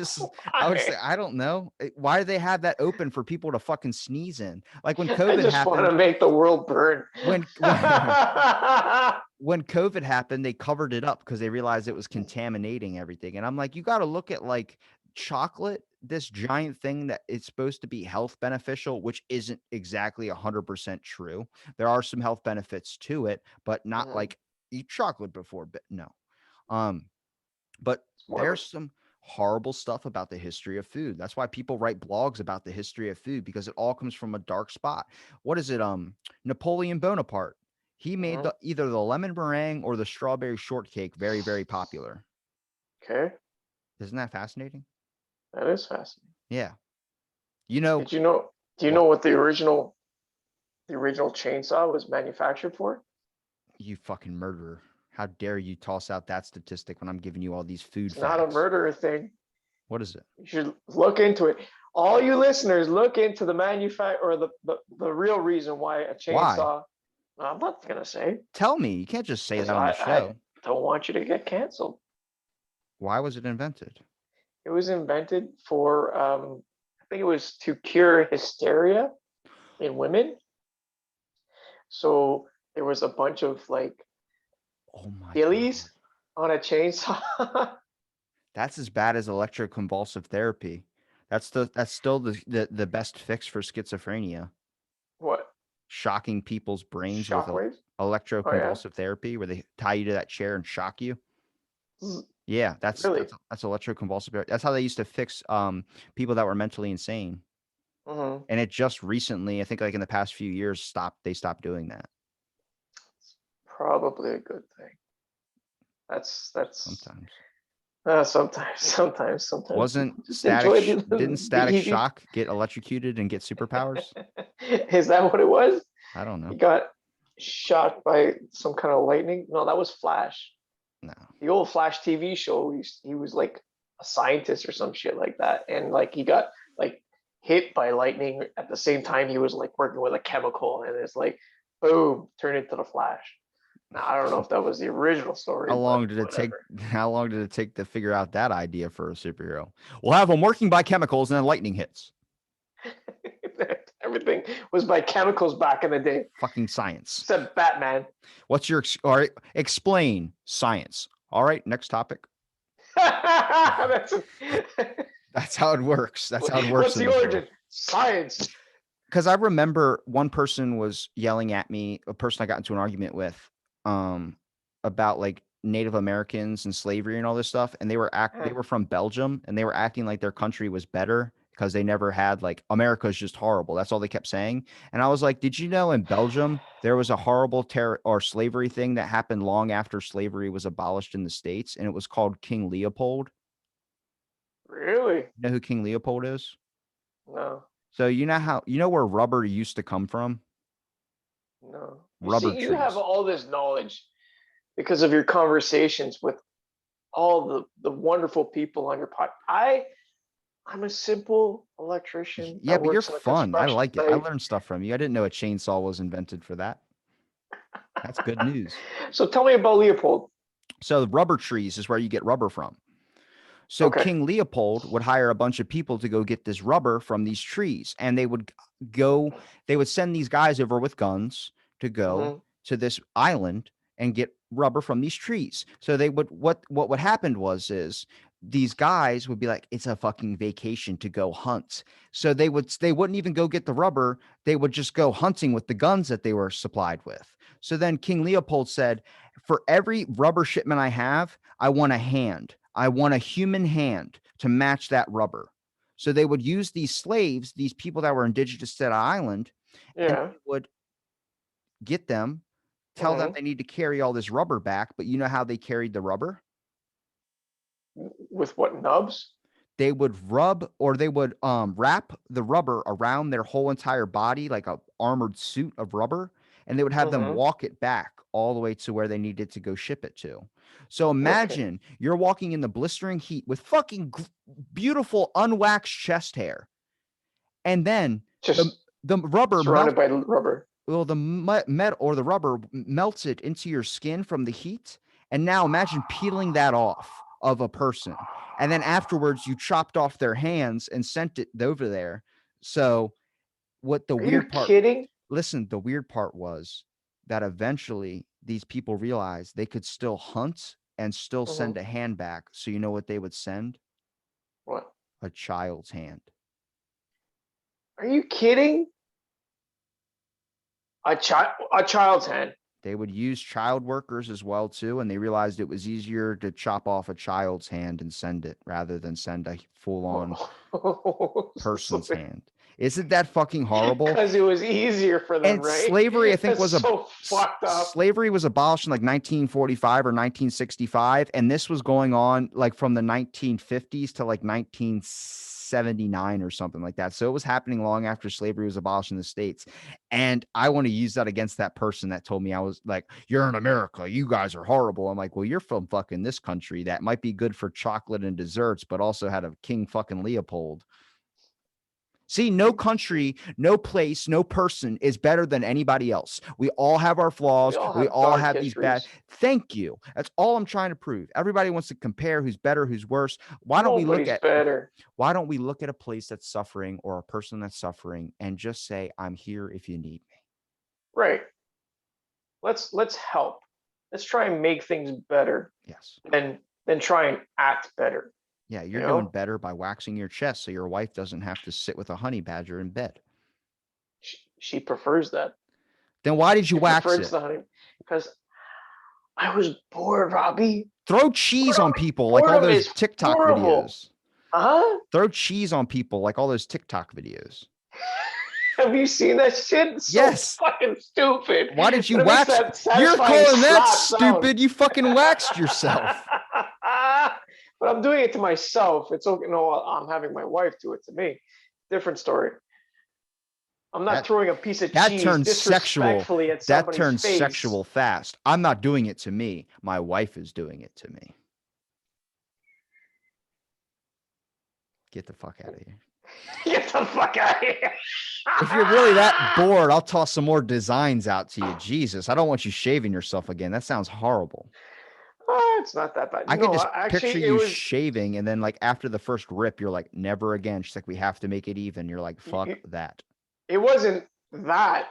say, Why? I don't know. Why do they have that open for people to fucking sneeze in? Like when I COVID just want happened, to make the world burn. when when COVID happened, they covered it up because they realized it was contaminating everything. And I'm like, you got to look at like chocolate, this giant thing that it's supposed to be health beneficial, which isn't exactly 100% true. There are some health benefits to it, but not Mhm. like eat chocolate before, but no. But It's there's morbid. some horrible stuff about the history of food. That's why people write blogs about the history of food, because it all comes from a dark spot. What is it? Napoleon Bonaparte. He made Hmm. either the lemon meringue or the strawberry shortcake very, very popular. Okay, Isn't that fascinating? that is fascinating. Yeah. You know Did you know? Do you know what? what the original chainsaw was manufactured for? You fucking murderer. How dare you toss out that statistic when I'm giving you all these food It's not a facts? murderer thing. What is it? You should look into it. All you listeners, look into the or the real reason why a Why? chainsaw. I'm not gonna say Tell me. You can't just say because that on the I show. don't want you to get canceled. Why was it invented? It was invented for I think it was to cure hysteria in women. So there was a bunch of like Oh my God. dillies on a chainsaw. That's as bad as electroconvulsive therapy. That's still the best fix for schizophrenia. What? Shocking people's brains with Shockwaves? Oh yeah. electroconvulsive therapy, where they tie you to that chair and shock you. Yeah, that's Really? that's that's electroconvulsive therapy. That's how they used to fix people that were mentally insane. Hmm. And it just recently, I think like in the past few years, they stopped doing that Probably a good thing. That's sometimes. sometimes Wasn't people just static enjoy sh- the, didn't the static easy. shock get electrocuted and get superpowers? Is that what it was? I don't He know. got shot by some kind of lightning. No, that was Flash. No. The old Flash TV show. He was like a scientist or some shit like that, and like he got like hit by lightning at the same time he was like working with a chemical, and it's like boom, turned into the Flash. Now I don't know if that was the original story, How but long did it take? whatever. How long did it take to figure out that idea for a superhero? We'll have them working by chemicals, and then lightning hits. Everything was by chemicals back in the day, Fucking science. except Batman. What's your all right? Explain science. All right, next topic. That's That's how it works. That's how it works what's in the this world. origin? Science. Because I remember one person was yelling at me, a person I got into an argument with, um, about like Native Americans and slavery and all this stuff, and they Huh. were from Belgium, and they were acting like their country was better because they never had like America's just horrible. That's all they kept saying. And I was like, did you know in Belgium there was a horrible terror or slavery thing that happened long after slavery was abolished in the States, and it was called King Leopold. Really? You know who King Leopold is? No, So you know where rubber used to come from? no. You Rubber see, you have trees. all this knowledge because of your conversations with all the wonderful people on your pod. I'm a simple electrician Yeah, that but you're works on a fun. I construction like it. I site. learned stuff from you. I didn't know a chainsaw was invented for that. That's good news. So tell me about Leopold. So rubber trees is where you get rubber from. So Okay. King Leopold would hire a bunch of people to go get this rubber from these trees, and go, they would send these guys over with guns to go Mm-hmm. to this island and get rubber from these trees. So they would what would happen was is these guys would be like, it's a fucking vacation to go hunt. So they wouldn't even go get the rubber. They would just go hunting with the guns that they were supplied with. So then King Leopold said, for every rubber shipment I have, I want a hand. I want a human hand to match that rubber. So they would use these slaves, these people that were indigenous to the island, and Yeah. they would get them, tell them Mm-hmm. they need to carry all this rubber back. But you know how they carried the rubber? With what nubs? They would wrap the rubber around their whole entire body like a armored suit of rubber, and they would have them Mm-hmm. walk it back all the way to where they needed to go ship it to. So Okay. imagine you're walking in the blistering heat with fucking beautiful unwaxed chest hair, and then the Just the rubber surrounded melts. by rubber. Well, the metal or the rubber melts it into your skin from the heat. And now imagine peeling that off of a person. And then afterwards, you chopped off their hands and sent it over there. So, what the Are you weird part, kidding? listen, the weird part was that eventually these people realized they could still hunt and still Mm-hmm. send a hand back. So, you know what they would send? What? A child's hand. Are you kidding? A child's hand. They would use child workers as well too, and they realized it was easier to chop off a child's hand and send it rather than send a full-on person's hand. Isn't that fucking horrible? Because it was easier for them, And right? slavery, I think, That's so fucked up. slavery was abolished in like 1945 or 1965, and this was going on like from the 1950s to like 1979 or something like that. So it was happening long after slavery was abolished in the States. And I want to use that against that person that told me I was like, "You're in America, you guys are horrible." I'm like, "Well, you're from fucking this country that might be good for chocolate and desserts, but also had a King fucking Leopold." See, no country, no place, no person is better than anybody else. We all have our flaws. We all We have all dark have these bad. histories. Thank you. That's all I'm trying to prove. Everybody wants to compare who's better, who's worse. Why don't we look Nobody's at better. why don't we look at a place that's suffering or a person that's suffering and just say, "I'm here if you need me." Right. Let's help. Let's try and make things better Yes. than try and act better. Yeah, You you're doing know? better by waxing your chest so your wife doesn't have to sit with a honey badger in bed. She prefers that. Then why did you She wax prefers it? the honey because I was bored, Robbie. Throw cheese on people like all Boredom those is TikTok horrible. videos. Huh? Throw cheese on people like all those TikTok videos. Have you seen that shit? It's so Yes. fucking stupid. Why did you But it makes wax? that You're satisfying calling that slap sound. stupid. You fucking waxed yourself. But I'm doing it to myself. It's okay. No, I'm having my wife do it to me. Different story. I'm not throwing a piece of cheese turns sexual. disrespectfully at That somebody's turns face. sexual fast. I'm not doing it to me. My wife is doing it to me. Get the fuck out of here. Get the fuck out of here. If you're really that bored, I'll toss some more designs out to you. Jesus, I don't want you shaving yourself again. That sounds horrible. It's not that bad. I could just actually, picture it you was. shaving, and then like after the first rip, you're like, never again. She's like, we have to make it even. You're like, fuck that. It wasn't that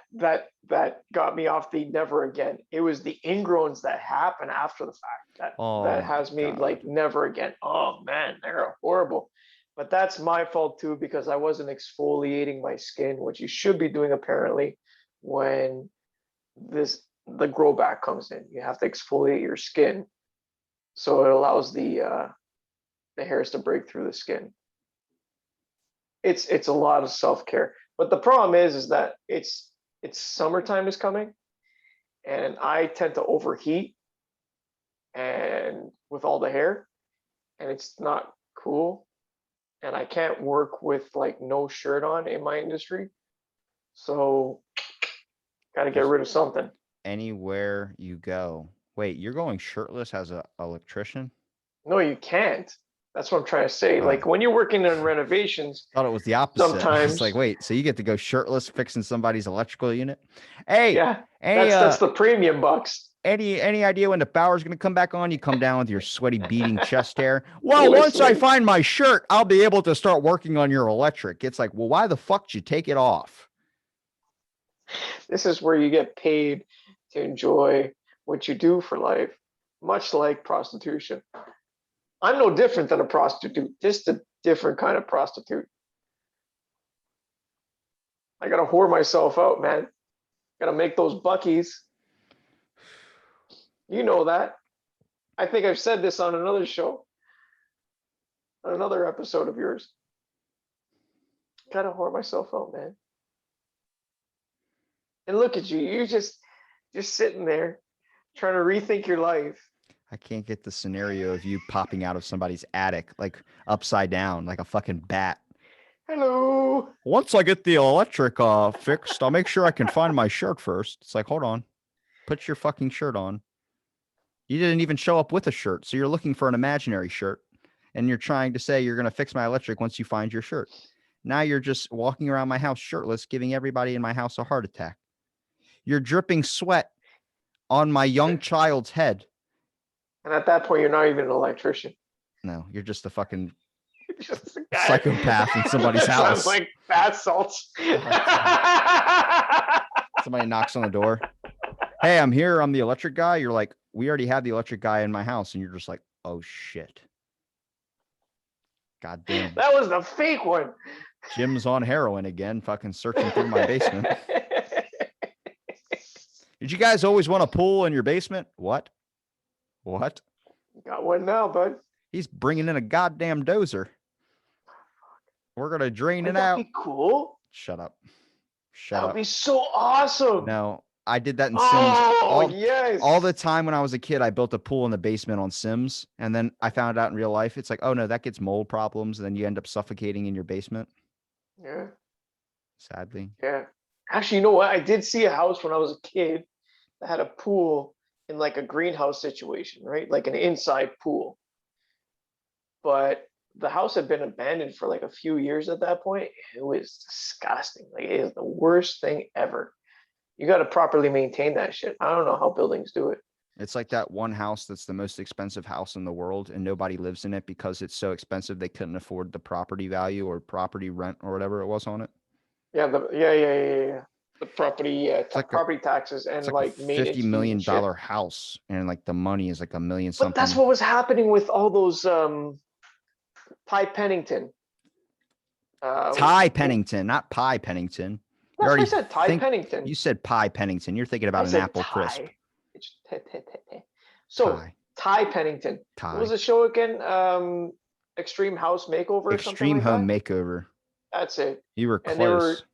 got me off the never again. It was the ingrowns that happen after the fact that has me like never again. Oh man, they're horrible. But that's my fault too because I wasn't exfoliating my skin, which you should be doing apparently when the grow back comes in. You have to exfoliate your skin so it allows the hairs to break through the skin. It's a lot of self-care. But the problem is that it's summertime is coming and I tend to overheat and with all the hair and it's not cool. And I can't work with like no shirt on in my industry. So got to get rid of something. Anywhere you go. Wait, you're going shirtless as an electrician? No, you can't. That's what I'm trying to say. Like when you're working on renovations, thought it was the opposite. Sometimes It's like, wait, so you get to go shirtless fixing somebody's electrical unit? Hey, yeah, that's the premium bucks. Any idea when the power's going to come back on? You come down with your sweaty, beating chest hair. Well, once I find my shirt, I'll be able to start working on your electric. It's like, well, why the fuck did you take it off? This is where you get paid to enjoy what you do for life, much like prostitution. I'm no different than a prostitute, just a different kind of prostitute. I got to whore myself out, man. Got to make those buckies. You know that. I think I've said this on another show, on another episode of yours. Got to whore myself out, man. And look at you. You're just sitting there trying to rethink your life. I can't get the scenario of you popping out of somebody's attic, like upside down, like a fucking bat. Hello. Once I get the electric fixed, I'll make sure I can find my shirt first. It's like, hold on. Put your fucking shirt on. You didn't even show up with a shirt, so you're looking for an imaginary shirt, and you're trying to say you're going to fix my electric once you find your shirt. Now you're just walking around my house shirtless, giving everybody in my house a heart attack. You're dripping sweat on my young child's head. And at that point, you're not even an electrician. No, you're just a fucking just a psychopath in somebody's house. Sounds like bath salts. Somebody knocks on the door. Hey, I'm here. I'm the electric guy. You're like, we already have the electric guy in my house. And you're just like, oh, shit. God damn. That was the fake one. Jim's on heroin again, fucking searching through my basement. Did you guys always want a pool in your basement? What? What? Got one now, bud. He's bringing in a goddamn dozer. We're going to drain Wouldn't it that out. be cool? Shut up. Shut That would up. be so awesome. No, I did that in Sims. Oh, yes. All the time when I was a kid, I built a pool in the basement on Sims. And then I found out in real life, it's like, oh no, that gets mold problems. And then you end up suffocating in your basement. Yeah. Sadly. Yeah. Actually, you know what? I did see a house when I was a kid that had a pool in like a greenhouse situation, right? Like an inside pool. But the house had been abandoned for like a few years at that point. It was disgusting. Like it is the worst thing ever. You got to properly maintain that shit. I don't know how buildings do it. It's like that one house that's the most expensive house in the world and nobody lives in it because it's so expensive they couldn't afford the property value or property rent or whatever it was on it. Yeah, yeah. The property, It's like a property taxes it's and like a like $50 maintenance fees and million shit. house and like the money is like a million But that's something. what was happening with all those Ty Pennington. Ty Pennington, not Pie Pennington. You That's what I already said. Ty think Pennington. you said Pie Pennington. You're thinking I about an said apple crisp. Ty. So Ty. Ty Pennington. What was Ty. the show again? Extreme House Makeover or something Extreme like Home that. Makeover. That's it. You were And they were close.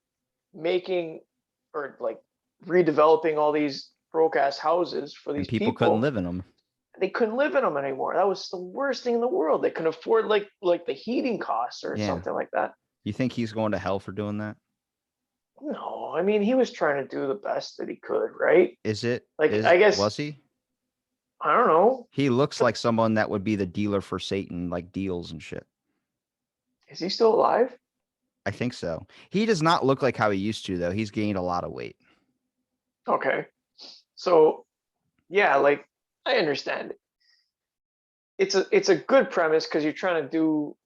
making or like redeveloping all these broke ass houses for And these people couldn't people. live in them. They couldn't live in them anymore. That was the worst thing in the world. They couldn't afford like the heating costs or Yeah. something like that. You think he's going to hell for doing that? No, I mean he was trying to do the best that he could, right? Is it? Like I guess Was he? I don't know. He looks But like someone that would be the dealer for Satan, like deals and shit. is he still alive? I think so. He does not look like how he used to, though. He's gained a lot of weight. Okay. So yeah, like I understand it. It's a good premise because you're trying to do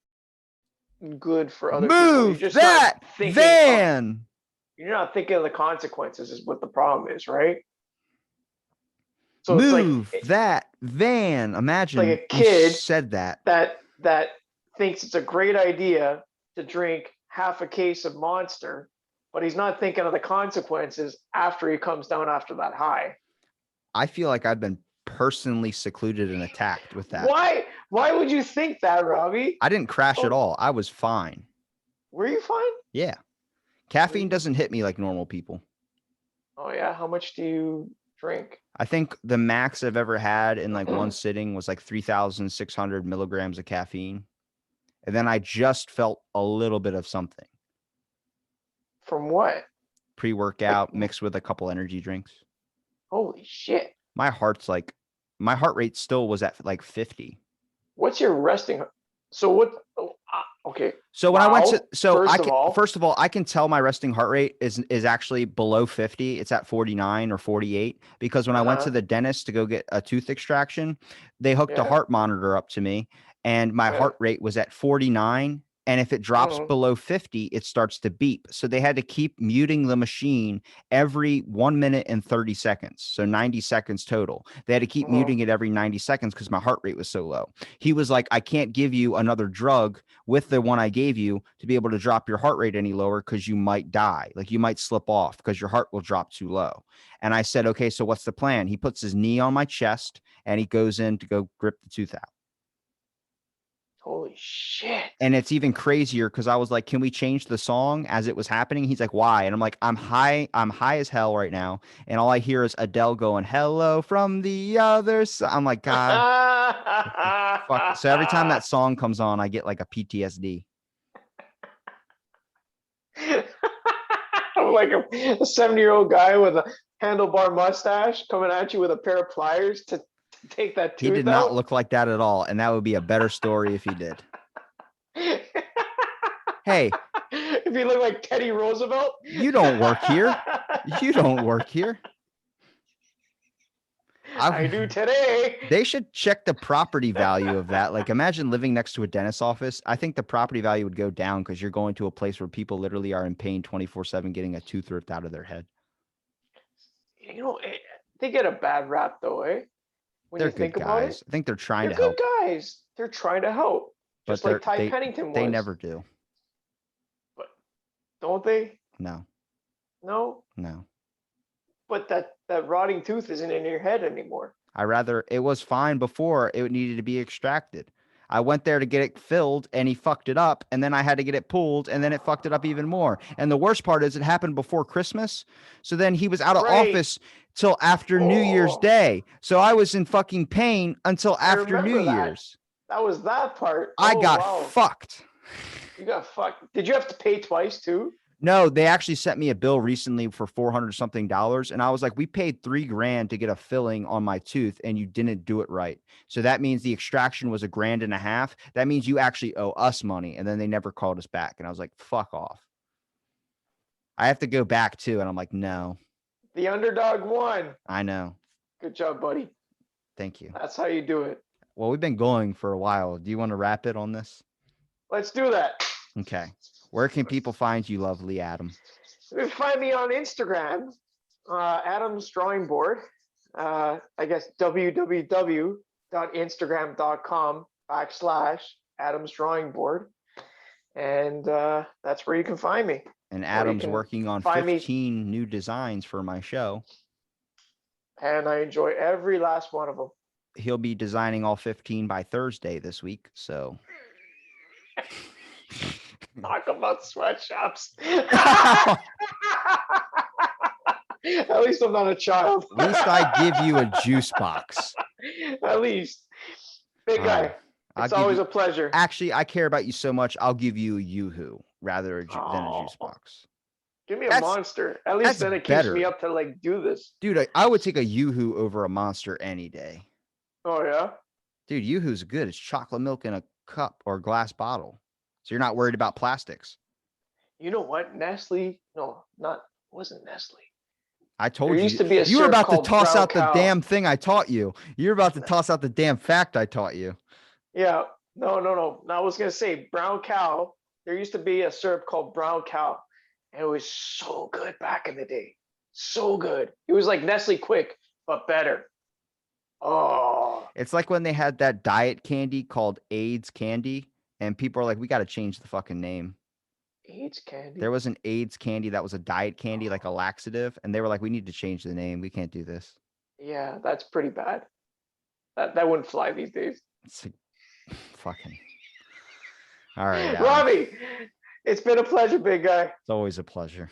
good for other people. You're Move just that not thinking van. you're not thinking of the consequences is what the problem is, right? So it's Move that van. like Imagine a you kid said that. that thinks it's a great idea to drink half a case of Monster, but he's not thinking of the consequences after he comes down after that high. I feel like I've been personally secluded and attacked with that. Why would you think that, Robbie? I didn't crash at all. I was fine. Were you fine? Yeah. Caffeine doesn't hit me like normal people. Oh yeah, how much do you drink? I think the max I've ever had in like one sitting was like 3,600 milligrams of caffeine. And then I just felt a little bit of something. From what? Pre-workout mixed with a couple energy drinks. Holy shit. My heart rate still was at like 50. What's your resting? So what? Okay. So when I went to, First of all, I can tell my resting heart rate is actually below 50. It's at 49 or 48 because when I went to the dentist to go get a tooth extraction, they hooked a heart monitor up to me and my heart rate was at 49. And if it drops below 50, it starts to beep. So they had to keep muting the machine every 1 minute and 30 seconds. So 90 seconds total. They had to keep muting it every 90 seconds because my heart rate was so low. He was like, I can't give you another drug with the one I gave you to be able to drop your heart rate any lower because you might die. Like you might slip off because your heart will drop too low. And I said, okay, so what's the plan? He puts his knee on my chest and he goes in to go grip the tooth out. Holy shit. And it's even crazier because I was like, can we change the song as it was happening? He's like, why? And I'm like, I'm high as hell right now. And all I hear is Adele going, hello from the other side. I'm like, God. Fuck. So every time that song comes on, I get like a PTSD. Like a 70-year-old guy with a handlebar mustache coming at you with a pair of pliers to take that tooth out. He did not look like that at all. And that would be a better story if he did. Hey. If he looked like Teddy Roosevelt. You don't work here. You don't work here. I do today. They should check the property value of that. Like imagine living next to a dentist's office. I think the property value would go down because you're going to a place where people literally are in pain 24/7 getting a tooth ripped out of their head. You know, they get a bad rap though, eh? When they're you think good about guys. it. I think they're trying to help. They're good guys. They're trying to help. Just like Ty Pennington was. They never do. But don't they? No. No? No. But that rotting tooth isn't in your head anymore. It was fine before it needed to be extracted. I went there to get it filled and he fucked it up. And then I had to get it pulled and then it fucked it up even more. And the worst part is it happened before Christmas. So then he was out of Right. office till after New Year's Oh, Day. So I was in fucking pain until I after New remember that. Year's. That was that part. I Oh, got wow. fucked. You got fucked. Did you have to pay twice too? No, they actually sent me a bill recently for $400 something. And I was like, we paid $3,000 to get a filling on my tooth and you didn't do it right. So that means the extraction was $1.50. That means you actually owe us money. And then they never called us back. And I was like, fuck off. I have to go back too. And I'm like, no, The underdog won. I know. Good job, buddy. Thank you. That's how you do it. Well, we've been going for a while. Do you want to wrap it on this? Let's do that. Okay. Where can people find you, lovely Adam? You can find me on Instagram, Adam's Drawing Board. I guess www.instagram.com/Adam's Drawing Board. And that's where you can find me. And Adam's working on 15 new designs for my show. And I enjoy every last one of them. He'll be designing all 15 by Thursday this week. So talk about sweatshops. At least I'm not a child. At least I give you a juice box. At least. Big guy. It's always a pleasure. Actually, I care about you so much. I'll give you a Yoo-hoo rather than a juice box. Give me a monster. At least then it keeps me up to like do this. Dude, I would take a Yoo-hoo over a monster any day. Oh, yeah? Dude, Yoo-hoo's good. It's chocolate milk in a cup or glass bottle. So you're not worried about plastics. You know what? Nestle? No, wasn't Nestle. I told you. Used to be a you were about to toss out the damn thing I taught you. You're about to toss out the damn fact I taught you. Yeah. No. I was going to say Brown Cow. There used to be a syrup called Brown Cow. And it was so good back in the day. So good. It was like Nestle Quick, but better. Oh. It's like when they had that diet candy called AIDS candy. And people are like, we got to change the fucking name. AIDS candy? There was an AIDS candy that was a diet candy, like a laxative. And they were like, we need to change the name. We can't do this. Yeah, that's pretty bad. That wouldn't fly these days. It's like, fucking. All right. Robbie, it's been a pleasure, big guy. It's always a pleasure.